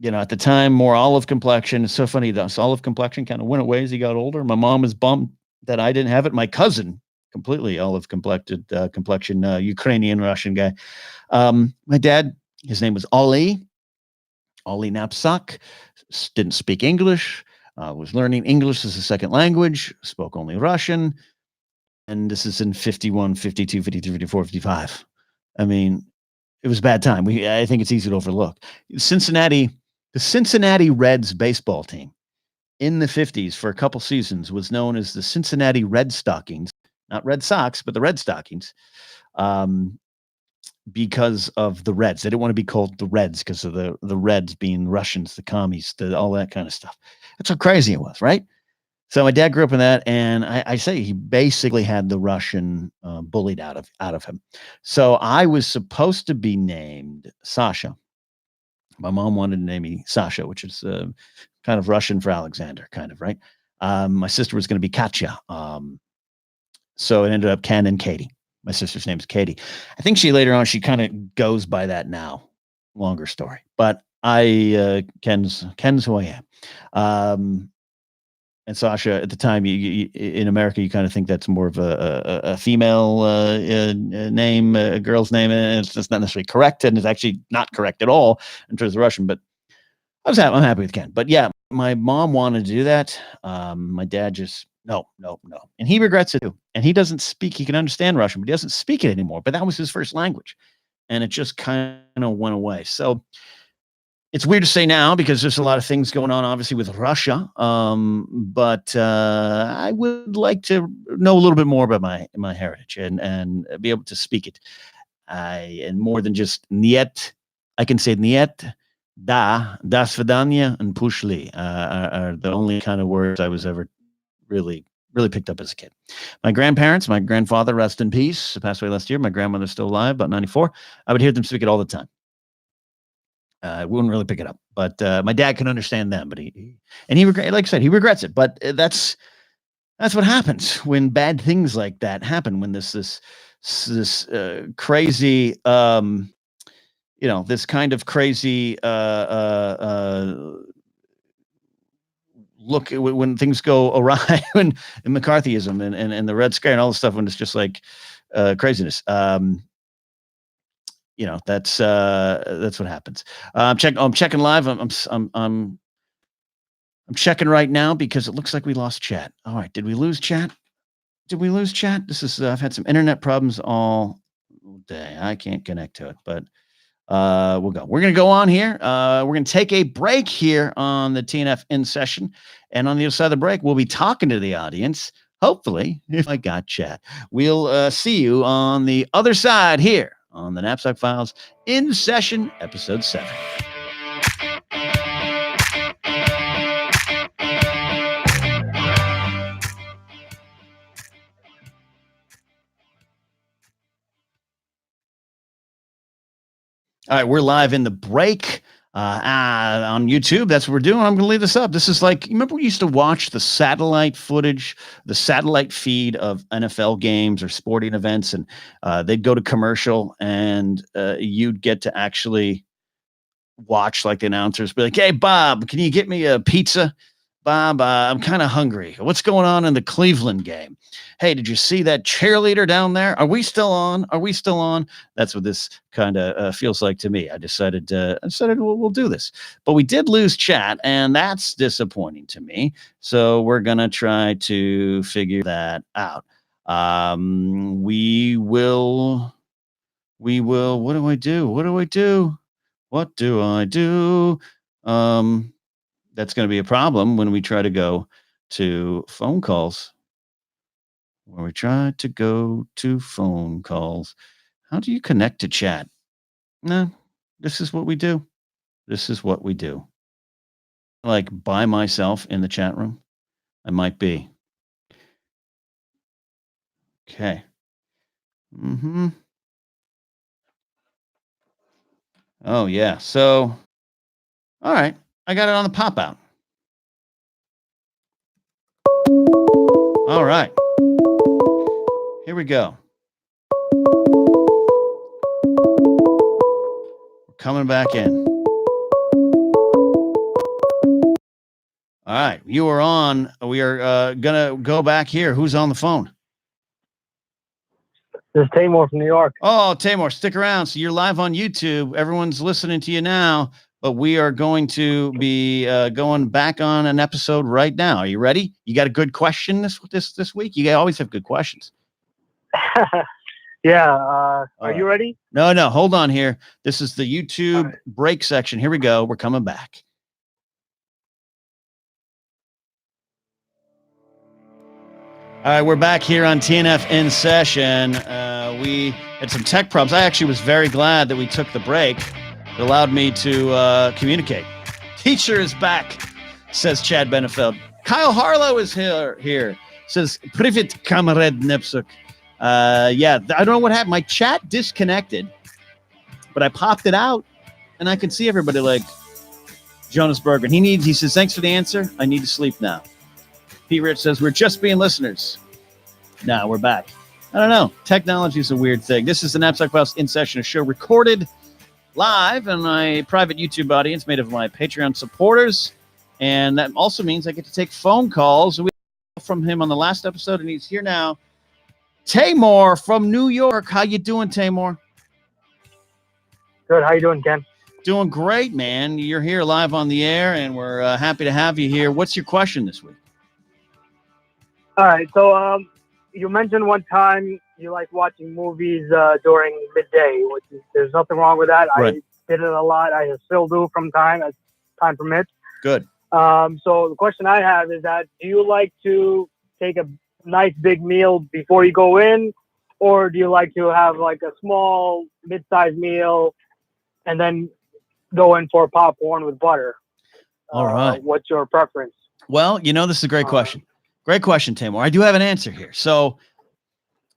at the time, more olive complexion. It's so funny, this olive complexion kind of went away as he got older. My mom was bummed that I didn't have it. My cousin, completely olive complexion, Ukrainian Russian guy. My dad, his name was Oli Napzok, didn't speak English, was learning English as a second language, spoke only Russian. And this is in 51, 52, 53, 54, 55. I mean, it was a bad time. I think it's easy to overlook. The Cincinnati Reds baseball team in the 50s for a couple seasons was known as the Cincinnati Red Stockings, not Red Sox, but the Red Stockings, because of the Reds. They didn't want to be called the Reds because of the Reds being Russians, the commies, all that kind of stuff. That's how crazy it was, right? So my dad grew up in that, and I say he basically had the Russian bullied out of him. So I was supposed to be named Sasha. My mom wanted to name me Sasha, which is kind of Russian for Alexander, kind of, right? My sister was going to be Katya. So it ended up Ken and Katie. My sister's name is Katie. I think she kind of goes by that now. Longer story, but Ken's who I am. And Sasha, at the time, you in America, you kind of think that's more of a female name, a girl's name, and it's not necessarily correct, and it's actually not correct at all in terms of Russian. But I'm happy with Ken. But yeah, my mom wanted to do that. My dad just no, and he regrets it too. And he doesn't speak. He can understand Russian, but he doesn't speak it anymore. But that was his first language, and it just kind of went away. So it's weird to say now because there's a lot of things going on, obviously, with Russia. But I would like to know a little bit more about my heritage and be able to speak it. And more than just niet, I can say niet, da svidanya, and pushli are the only kind of words I was ever really picked up as a kid. My grandparents, my grandfather, rest in peace, passed away last year. My grandmother's still alive, about 94. I would hear them speak it all the time. I wouldn't really pick it up, but my dad can understand them. But he like I said, he regrets it. But that's what happens when bad things like that happen. When this crazy, this kind of crazy look when things go awry, when in McCarthyism and the Red Scare and all this stuff, when it's just like craziness. That's what happens. I'm checking live. I'm checking right now because it looks like we lost chat. All right. Did we lose chat? This is, I've had some internet problems all day. I can't connect to it, but we'll go. We're going to go on here. We're going to take a break here on the TNF In Session. And on the other side of the break, we'll be talking to the audience. Hopefully, if I got chat, we'll see you on the other side here on the Napzok Files In Session, Episode 7. All right, we're live in the break on YouTube. That's what we're doing. I'm going to leave this up. This is like, remember we used to watch the satellite footage, the satellite feed of NFL games or sporting events, and they'd go to commercial, and you'd get to actually watch like the announcers be like, "Hey, Bob, can you get me a pizza? Bob, I'm kind of hungry. What's going on in the Cleveland game? Hey, did you see that cheerleader down there? Are we still on? That's what this kind of feels like to me. I decided we'll do this, but we did lose chat, and that's disappointing to me. So we're gonna try to figure that out. We will. What do I do? What do I do? That's going to be a problem when we try to go to phone calls. How do you connect to chat? No, this is what we do. Like by myself in the chat room. I might be. Okay. Oh, yeah. So, all right. I got it on the pop out. All right. Here we go. We're coming back in. All right, you are on. We are gonna go back here. Who's on the phone? This is Tamor from New York. Oh, Tamor, stick around. So you're live on YouTube. Everyone's listening to you now, but we are going to be going back on an episode right now. Are you ready? You got a good question this week? You always have good questions. Yeah. Are you ready? No. Hold on here. This is the YouTube break section. Here we go. We're coming back. All right, we're back here on TNF In Session. We had some tech problems. I actually was very glad that we took the break. It allowed me to communicate. Teacher is back, says Chad Benefeld. Kyle Harlow is here. Says, Privet Kamerad Napzok. Yeah, I don't know what happened. My chat disconnected, but I popped it out, and I could see everybody like Jonas Berger. He says, thanks for the answer. I need to sleep now. Pete Rich says, we're just being listeners. Now we're back. I don't know. Technology is a weird thing. This is the Napzok Files In Session, a show recorded live on my private YouTube audience made of my Patreon supporters. And that also means I get to take phone calls. We heard from him on the last episode, and he's here now. Tamor from New York. How you doing, Tamor? Good. How you doing, Ken? Doing great, man. You're here live on the air, and we're happy to have you here. What's your question this week? All right. So you mentioned one time you like watching movies during midday, which is, there's nothing wrong with that. Right. I did it a lot. I still do from time as time permits. Good. So the question I have is that, do you like to take a nice big meal before you go in, or do you like to have like a small mid-sized meal and then go in for popcorn with butter? All right. What's your preference? Well, this is a great question. Great question, Tamor. I do have an answer here. So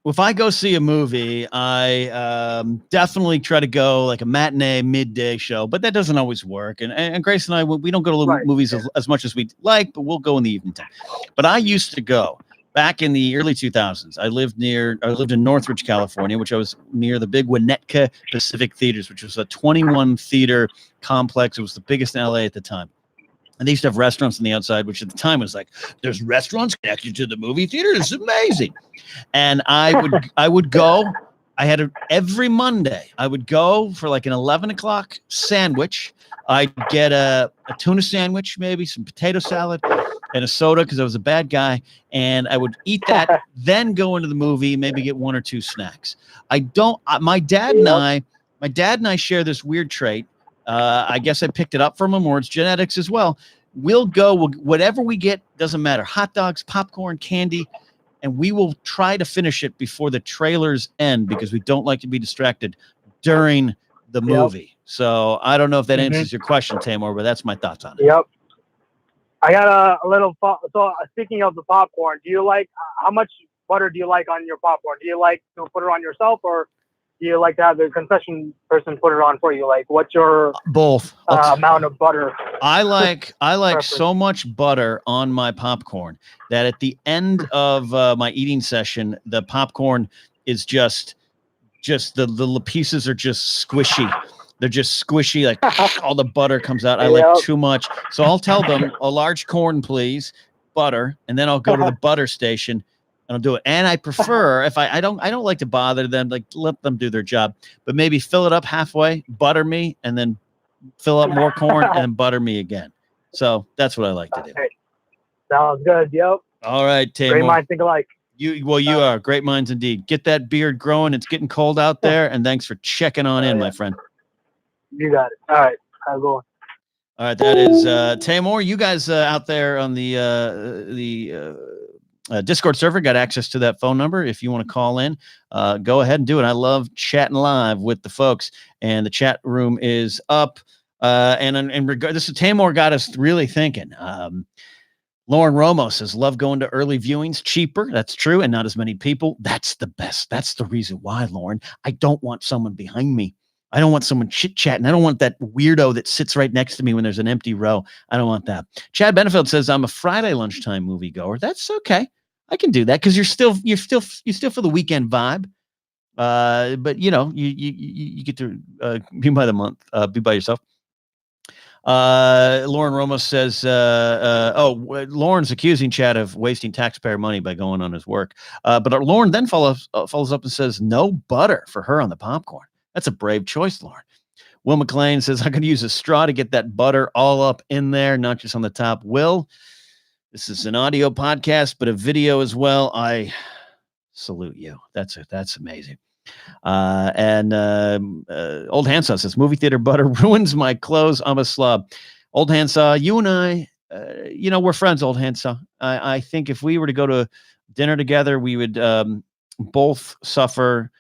if I go see a movie, I definitely try to go like a matinee, midday show, but that doesn't always work. And Grace and I, we don't go to movies as much as we'd like, but we'll go in the evening time. But I used to go back in the early 2000s. I lived in Northridge, California, which I was near the big Winnetka Pacific Theaters, which was a 21 theater complex. It was the biggest in LA at the time. And they used to have restaurants on the outside, which at the time was like, there's restaurants connected to the movie theater. It's amazing. And I would go. Every Monday, I would go for like an 11 o'clock sandwich. I'd get a tuna sandwich, maybe some potato salad and a soda because I was a bad guy. And I would eat that, then go into the movie, maybe get one or two snacks. My dad and I share this weird trait. I guess I picked it up from him, or it's genetics as well. Whatever we get, doesn't matter. Hot dogs, popcorn, candy, and we will try to finish it before the trailers end because we don't like to be distracted during the movie. So I don't know if that answers your question, Tamor, but that's my thoughts on it. Yep. I got a little. So speaking of the popcorn, do you like, how much butter do you like on your popcorn? Do you like to put it on yourself, or do you like to have the concession person put it on for you? Like, what's your both amount of butter? I like so much butter on my popcorn that at the end of my eating session, the popcorn is just the pieces are just squishy. They're just squishy, like all the butter comes out. I like too much. So I'll tell them a large corn, please, butter, and then I'll go to the butter station and I'll do it. And I prefer, if I don't like to bother them, like let them do their job, but maybe fill it up halfway, butter me, and then fill up more corn and butter me again. So that's what I like to do. Sounds good. Yep. All right, Tamor. Great minds think alike. You are great minds indeed. Get that beard growing. It's getting cold out there, and thanks for checking on in, my friend. You got it. All right, I'll go. All right, that is Tamor. You guys out there on the Discord server got access to that phone number. If you want to call in, go ahead and do it. I love chatting live with the folks, and the chat room is up. And in regard, this is Tamor got us really thinking. Lauren Romo says, love going to early viewings, cheaper. That's true. And not as many people. That's the best. That's the reason why, Lauren. I don't want someone behind me. I don't want someone chit-chatting. I don't want that weirdo that sits right next to me when there's an empty row. I don't want that. Chad Benefeld says, I'm a Friday lunchtime moviegoer. That's okay. I can do that because you still feel the weekend vibe. But you get to be by the month, be by yourself. Lauren Ramos says, Lauren's accusing Chad of wasting taxpayer money by going on his work. But Lauren then follows up and says, no butter for her on the popcorn. That's a brave choice, Lauren. Will McLean says, I could use a straw to get that butter all up in there, not just on the top. Will, this is an audio podcast, but a video as well. I salute you. That's amazing. Old Handsaw says, movie theater butter ruins my clothes. I'm a slob. Old Handsaw, you and I, we're friends, Old Handsaw. I think if we were to go to dinner together, we would both suffer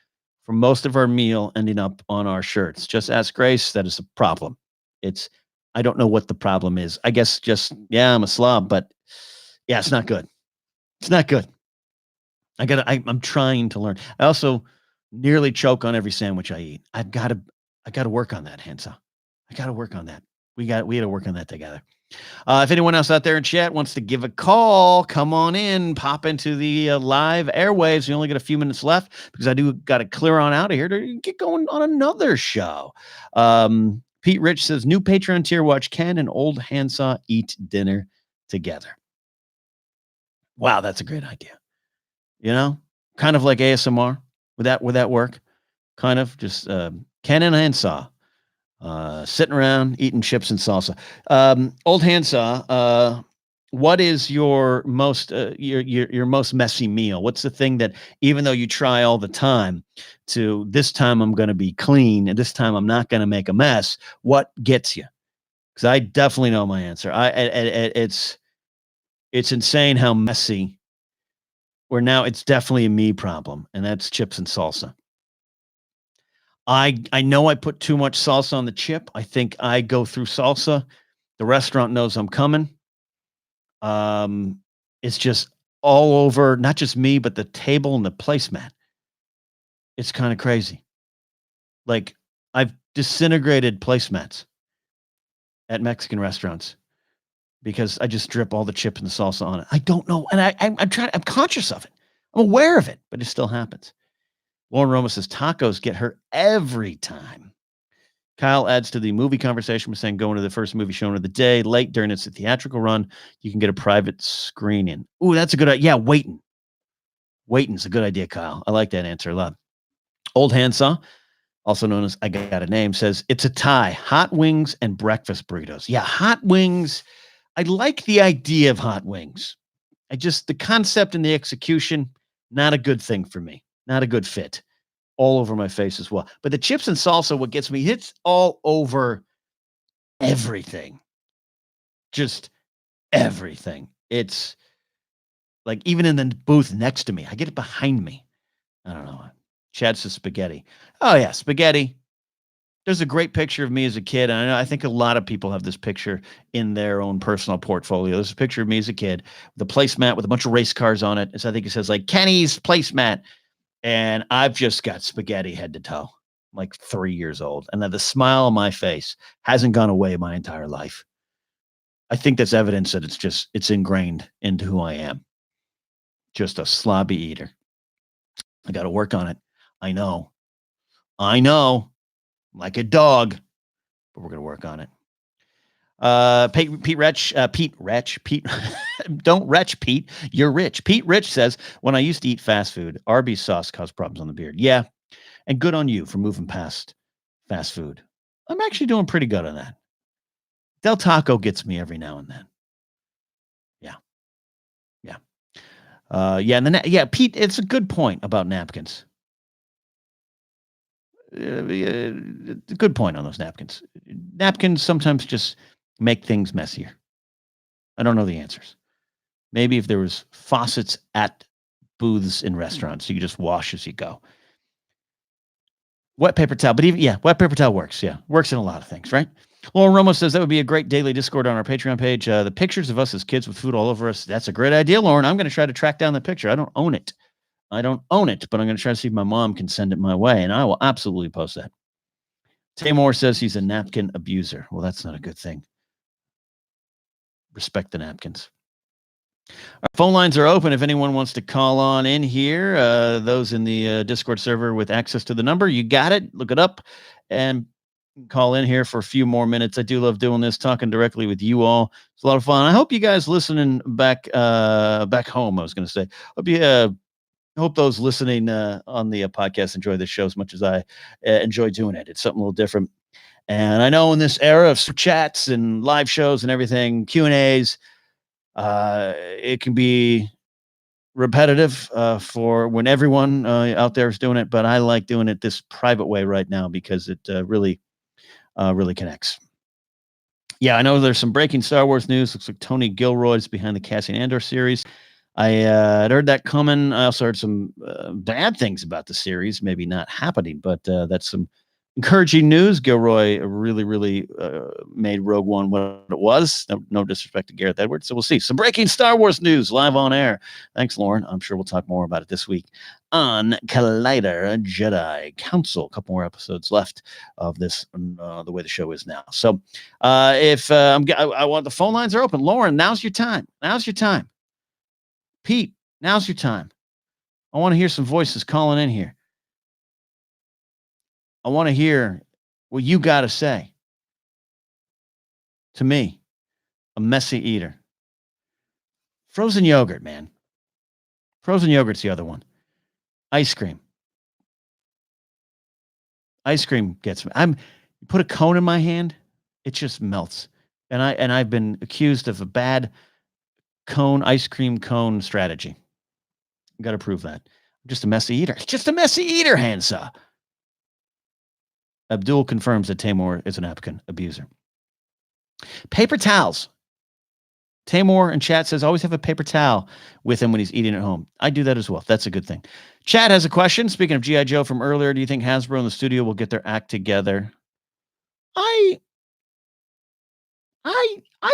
from most of our meal ending up on our shirts. Just ask Grace. That is a problem. I don't know what the problem is. I guess I'm a slob, but yeah, it's not good. It's not good. I'm trying to learn. I also nearly choke on every sandwich I eat. I got to work on that, Hansa. I got to work on that. We got to work on that together. If anyone else out there in chat wants to give a call, come on in, pop into the live airwaves. We only got a few minutes left because I do got to clear on out of here to get going on another show. Pete Rich says, new Patreon tier, watch Ken and Old Handsaw eat dinner together. Wow, that's a great idea. Kind of like ASMR. Would that work? Kind of just Ken and Handsaw sitting around eating chips and salsa. Old Handsaw, what is your most most messy meal? What's the thing that, even though you try all the time to, this time I'm going to be clean and this time I'm not going to make a mess, what gets you? Because I definitely know my answer. It's insane how messy. Where now it's definitely a me problem, and that's chips and salsa. I know I put too much salsa on the chip. I think I go through salsa. The restaurant knows I'm coming. It's just all over, not just me, but the table and the placemat. It's kind of crazy. Like, I've disintegrated placemats at Mexican restaurants because I just drip all the chip and the salsa on it. I don't know. And I'm conscious of it. I'm aware of it, but it still happens. Lauren Roma says tacos get her every time. Kyle adds to the movie conversation by saying going to the first movie showing of the day, late during its theatrical run, you can get a private screening. Ooh, that's a good idea. Yeah, waiting. Waiting's a good idea, Kyle. I like that answer a lot. Old Handsaw, also known as I Got a Name, says it's a tie. Hot wings and breakfast burritos. Yeah, hot wings. I like the idea of hot wings. The concept and the execution, not a good thing for me. Not a good fit. All over my face as well. But the chips and salsa, what gets me, hits all over everything. Just everything. It's like even in the booth next to me. I get it behind me. I don't know. Chad says spaghetti. Oh, yeah, spaghetti. There's a great picture of me as a kid. And I think a lot of people have this picture in their own personal portfolio. There's a picture of me as a kid with a placemat with a bunch of race cars on it. So I think it says like Kenny's placemat. And I've just got spaghetti head to toe. I'm like 3 years old. And the smile on my face hasn't gone away my entire life. I think that's evidence that it's ingrained into who I am. Just a slobby eater. I got to work on it. I know. Like a dog, but we're going to work on it. Pete, don't retch, Pete. You're rich. Pete Rich says, when I used to eat fast food, Arby's sauce caused problems on the beard. Yeah. And good on you for moving past fast food. I'm actually doing pretty good on that. Del Taco gets me every now and then. Yeah. Pete, it's a good point about napkins. Good point on those napkins. Napkins sometimes just make things messier. I don't know the answers. Maybe if there was faucets at booths in restaurants, you could just wash as you go. Wet paper towel, but wet paper towel works. Yeah, works in a lot of things, right? Lauren Romo says that would be a great daily Discord on our Patreon page. The pictures of us as kids with food all over us. That's a great idea, Lauren. I'm going to try to track down the picture. I don't own it, but I'm going to try to see if my mom can send it my way, and I will absolutely post that. Tamor says he's a napkin abuser. Well, that's not a good thing. Respect the napkins. Our phone lines are open if anyone wants to call on in here. Those in the Discord server with access to the number, you got it. Look it up. And call in here for a few more minutes. I do love doing this, talking directly with you all. It's a lot of fun. I hope you guys listening back home. I was going to say, hope those listening on the podcast enjoy this show as much as I enjoy doing it. It's something a little different. And I know in this era of chats and live shows and everything, Q&As, it can be repetitive for when everyone out there is doing it. But I like doing it this private way right now because it really connects. Yeah, I know there's some breaking Star Wars news. Looks like Tony Gilroy's behind the Cassian Andor series. I had heard that coming. I also heard some bad things about the series, maybe not happening, but that's some encouraging news. Gilroy really made Rogue One what it was. No disrespect to Gareth Edwards. So we'll see. Some breaking Star Wars news live on air. Thanks, Lauren. I'm sure we'll talk more about it this week on Collider Jedi Council. A couple more episodes left of this, the way the show is now. So if I want, the phone lines are open. Lauren, now's your time. Pete, now's your time. I want to hear some voices calling in here. I want to hear what you got to say to me, a messy eater. Frozen yogurt, man. Frozen yogurt's the other one. Ice cream. Ice cream gets me. You put a cone in my hand, it just melts. And I've been accused of a bad ice cream cone strategy. Got to prove that. I'm just a messy eater. It's just a messy eater, Hansa. Abdul confirms that Tamor is an African abuser. Paper towels. Tamor in chat says, always have a paper towel with him when he's eating at home. I do that as well. That's a good thing. Chad has a question. Speaking of G.I. Joe from earlier, do you think Hasbro and the studio will get their act together? I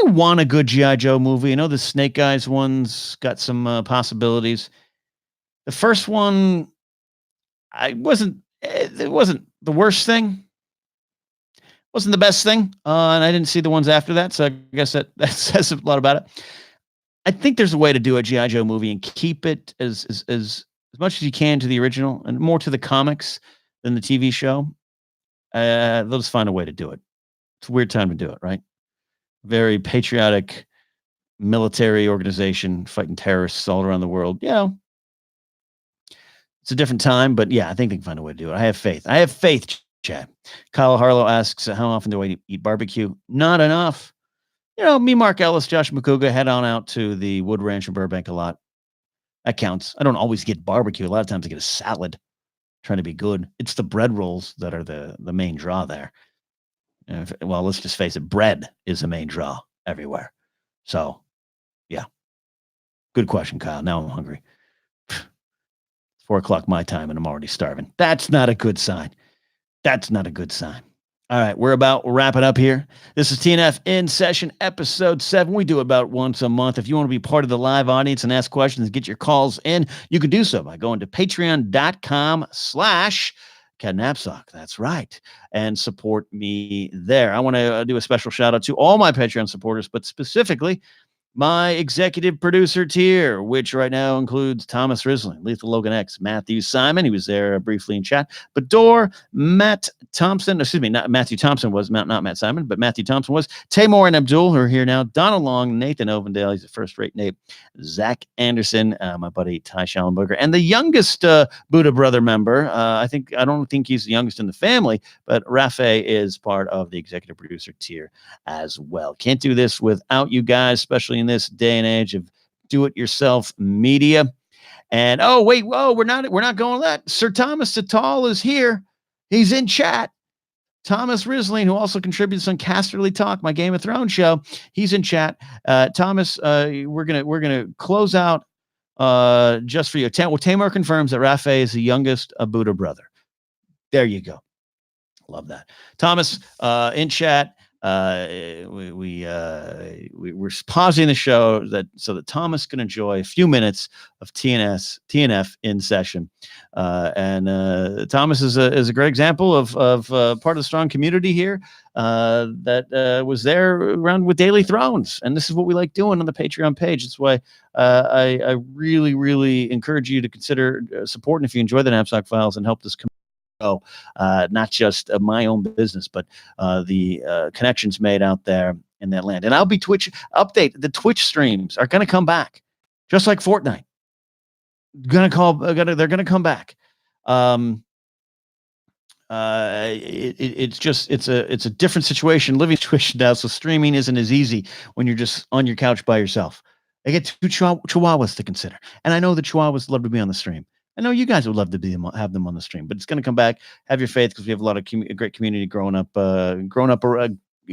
want a good G.I. Joe movie. I know the Snake Eyes one's got some possibilities. The first one, it wasn't the worst thing. Wasn't the best thing. And I didn't see the ones after that. So I guess that says a lot about it. I think there's a way to do a G.I. Joe movie and keep it as much as you can to the original and more to the comics than the TV show. They'll just find a way to do it. It's a weird time to do it, right? Very patriotic military organization fighting terrorists all around the world. You know, it's a different time, but yeah, I think they can find a way to do it. I have faith, Chad. Kyle Harlow asks, how often do I eat barbecue? Not enough. You know, me, Mark Ellis, Josh McCouga, head on out to the Wood Ranch in Burbank a lot. That counts. I don't always get barbecue. A lot of times I get a salad, trying to be good. It's the bread rolls that are the main draw there. Well, let's just face it, bread is the main draw everywhere. So, yeah. Good question, Kyle. Now I'm hungry. 4:00 my time and I'm already starving. That's not a good sign. All right, we're about wrapping up here. This is TNF In Session, episode 7. We do about once a month. If you want to be part of the live audience and ask questions and get your calls in, you can do so by going to patreon.com/Napzok. That's right. And support me there. I want to do a special shout out to all my Patreon supporters, but specifically my executive producer tier, which right now includes Thomas Risling, Lethal Logan X, Matthew Simon. He was there briefly in chat. Bador, Matt Thompson. Excuse me, not Matthew Thompson was not Matt Simon, but Matthew Thompson was. Tamor and Abdul, who are here now. Donald Long, Nathan Ovendale. He's a first-rate Nate. Zach Anderson, my buddy Ty Schallenberger, and the youngest Buddha Brother member. I don't think he's the youngest in the family, but Rafe is part of the executive producer tier as well. Can't do this without you guys, especially in this day and age of do-it-yourself media. And we're not going to that. Sir Thomas Satal is here. He's in chat. Thomas Risling, who also contributes on Casterly Talk, my Game of Thrones show, he's in chat. Thomas, we're gonna close out just for you. Tamar confirms that Rafe is the youngest Buddha brother. There you go. Love that. Thomas, in chat. We're pausing the show so that Thomas can enjoy a few minutes of TNF in session. And Thomas is a great example of part of the strong community here that was there around with Daily Thrones. And this is what we like doing on the Patreon page. That's why I really, really encourage you to consider supporting if you enjoy the Napzok Files and help this community not just my own business, but the connections made out there in that land. And I'll be the Twitch streams are going to come back, just like Fortnite. They're going to come back. It's a different situation, living situation now. So streaming isn't as easy when you're just on your couch by yourself. I get two chihuahuas to consider, and I know the chihuahuas love to be on the stream. I know you guys would love to have them on the stream, but it's going to come back. Have your faith, because we have a lot of great community growing up a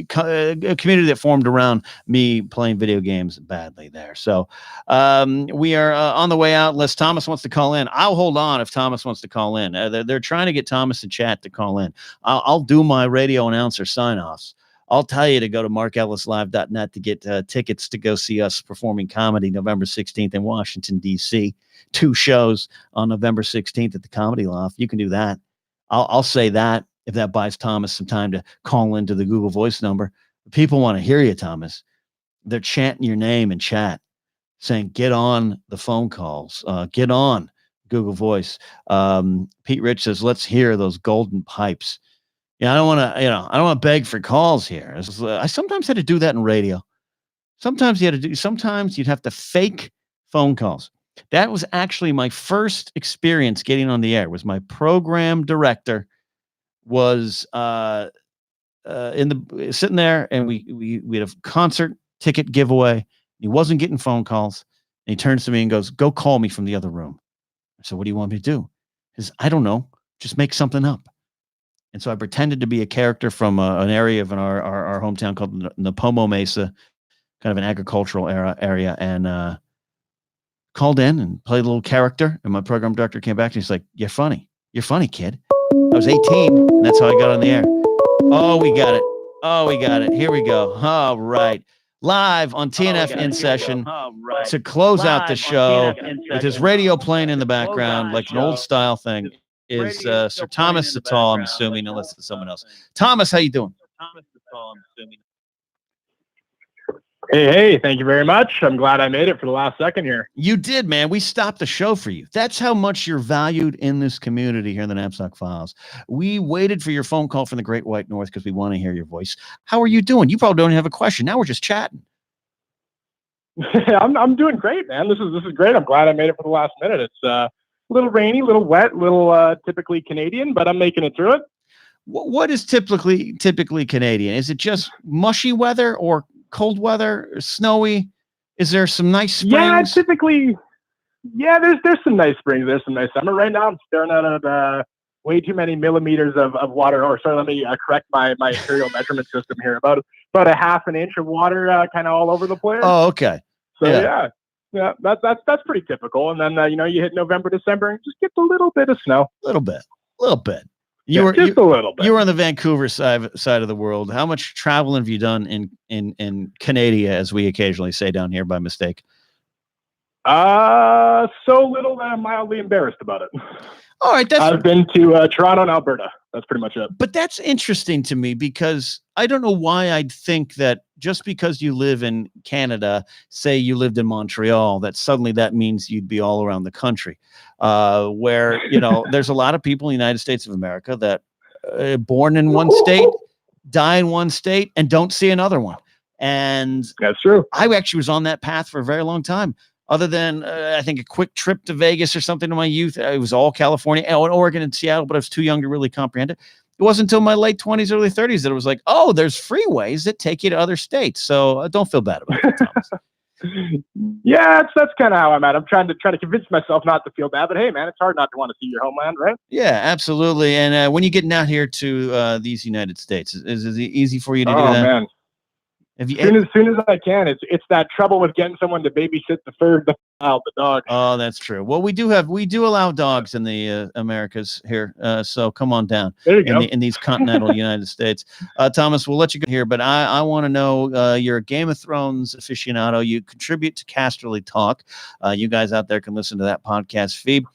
community that formed around me playing video games badly there. So we are on the way out. Unless Thomas wants to call in, I'll hold on if Thomas wants to call in. They're trying to get Thomas in chat to call in. I'll do my radio announcer sign-offs. I'll tell you to go to markellislive.net to get tickets to go see us performing comedy November 16th in Washington, D.C. 2 shows on November 16th at the Comedy Loft. You can do that. I'll say that if that buys Thomas some time to call into the Google Voice number. People want to hear you, Thomas. They're chanting your name in chat, saying, get on the phone calls. Get on Google Voice. Pete Rich says, let's hear those golden pipes. Yeah, I don't want to beg for calls here. I sometimes had to do that in radio. Sometimes you'd have to fake phone calls. That was actually my first experience getting on the air. Was my program director was sitting there, and we had a concert ticket giveaway. He wasn't getting phone calls, and he turns to me and goes, "Go call me from the other room." I said, "What do you want me to do?" He says, "I don't know. Just make something up." And so I pretended to be a character from an area of our hometown called Napomo Mesa, kind of an agricultural area, and called in and played a little character. And my program director came back and he's like, "You're funny, kid." I was 18, and that's how I got on the air. Oh, we got it. Here we go. All right. Live on TNF In Session to close out the show with his radio playing in the background like an old style thing is Sir Thomas Satal, I'm assuming, unless it's someone else. Thomas, how you doing? Hey, thank you very much. I'm glad I made it for the last second here. You did, man. We stopped the show for you. That's how much you're valued in this community here in the Napzok Files. We waited for your phone call from the Great White North because we want to hear your voice. How are you doing? You probably don't have a question. Now we're just chatting. I'm doing great, man. This is great. I'm glad I made it for the last minute. It's a little rainy, a little wet, a little typically Canadian, but I'm making it through it. What is typically Canadian? Is it just mushy weather or cold weather or snowy? Is there some nice springs? Yeah, typically, there's some nice springs. There's some nice summer. Right now, I'm staring at way too many millimeters of water. Or sorry, let me correct my imperial measurement system here. About a half an inch of water, kind of all over the place. Oh, okay. So yeah, that's pretty typical. And then you hit November, December, and just get a little bit of snow. A little bit. You were just a little bit. You were on the Vancouver side of the world. How much traveling have you done in Canada, as we occasionally say down here by mistake? So little that I'm mildly embarrassed about it. All right, I've been to Toronto and Alberta. That's pretty much it. But that's interesting to me because I don't know why I'd think that just because you live in Canada, say you lived in Montreal, that suddenly that means you'd be all around the country. Where there's a lot of people in the United States of America that born in one state, die in one state, and don't see another one. And that's true. I actually was on that path for a very long time. Other than, I think, a quick trip to Vegas or something in my youth. It was all California, Oregon, and Seattle, but I was too young to really comprehend it. It wasn't until my late 20s, early 30s that it was like, oh, there's freeways that take you to other states. So don't feel bad about it, Thomas. Yeah, that's kind of how I'm at. I'm trying to convince myself not to feel bad. But, hey, man, it's hard not to want to see your homeland, right? Yeah, absolutely. And when you get out here to these United States, is it easy for you to do that? Oh, man. As soon as I can. It's that trouble with getting someone to babysit the dog. Oh, that's true. Well, we do allow dogs in the Americas here. So come on down. There you go. In these continental United States. Thomas, we'll let you go here, but I want to know, you're a Game of Thrones aficionado. You contribute to Casterly Talk. You guys out there can listen to that podcast feed.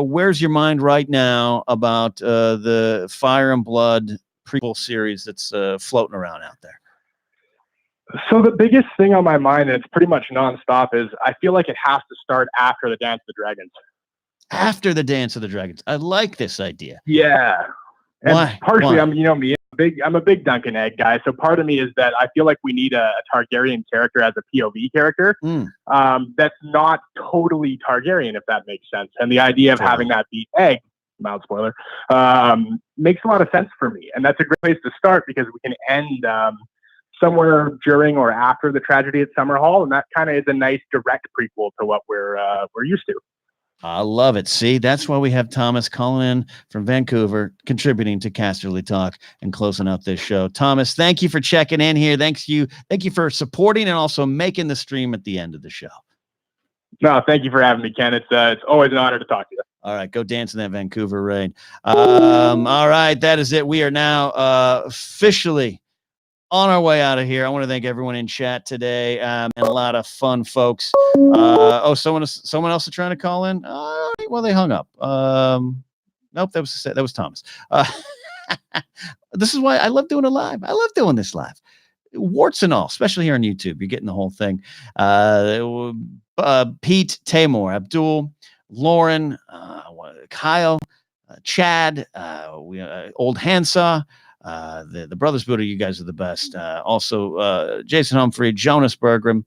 Where's your mind right now about the Fire and Blood prequel series that's floating around out there? So the biggest thing on my mind, and it's pretty much nonstop, is I feel like it has to start after the Dance of the Dragons. After the Dance of the Dragons. I like this idea. Yeah. And Why? partially, Why? I'm a big Duncan Egg guy. So part of me is that I feel like we need a Targaryen character as a POV character that's not totally Targaryen, if that makes sense. And the idea of having that be Egg, mild spoiler, makes a lot of sense for me. And that's a great place to start because we can end somewhere during or after the tragedy at Summerhall, and that kind of is a nice direct prequel to what we're used to. I love it. See, that's why we have Thomas calling in from Vancouver, contributing to Casterly Talk and closing out this show. Thomas, thank you for checking in here. Thank you for supporting and also making the stream at the end of the show. No, thank you for having me, Ken. It's always an honor to talk to you. All right, go dance in that Vancouver rain. All right, that is it. We are now officially on our way out of here. I want to thank everyone in chat today and a lot of fun folks. Someone else is trying to call in. Well, they hung up. Nope, that was Thomas. This is why I love doing it live. I love doing this live, warts and all, especially here on YouTube. You're getting the whole thing. Pete, Tamor, Abdul, Lauren, Kyle, Chad, Old Handsaw. The Brothers Buddha, you guys are the best. Also, Jason Humphrey, Jonas Bergram,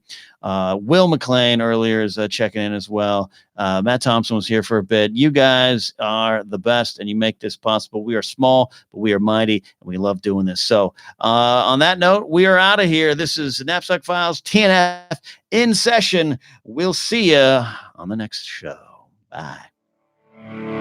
Will McLean earlier is checking in as well. Matt Thompson was here for a bit. You guys are the best, and you make this possible. We are small, but we are mighty, and we love doing this. So on that note, we are out of here. This is Napzok Files, TNF in session. We'll see you on the next show. Bye.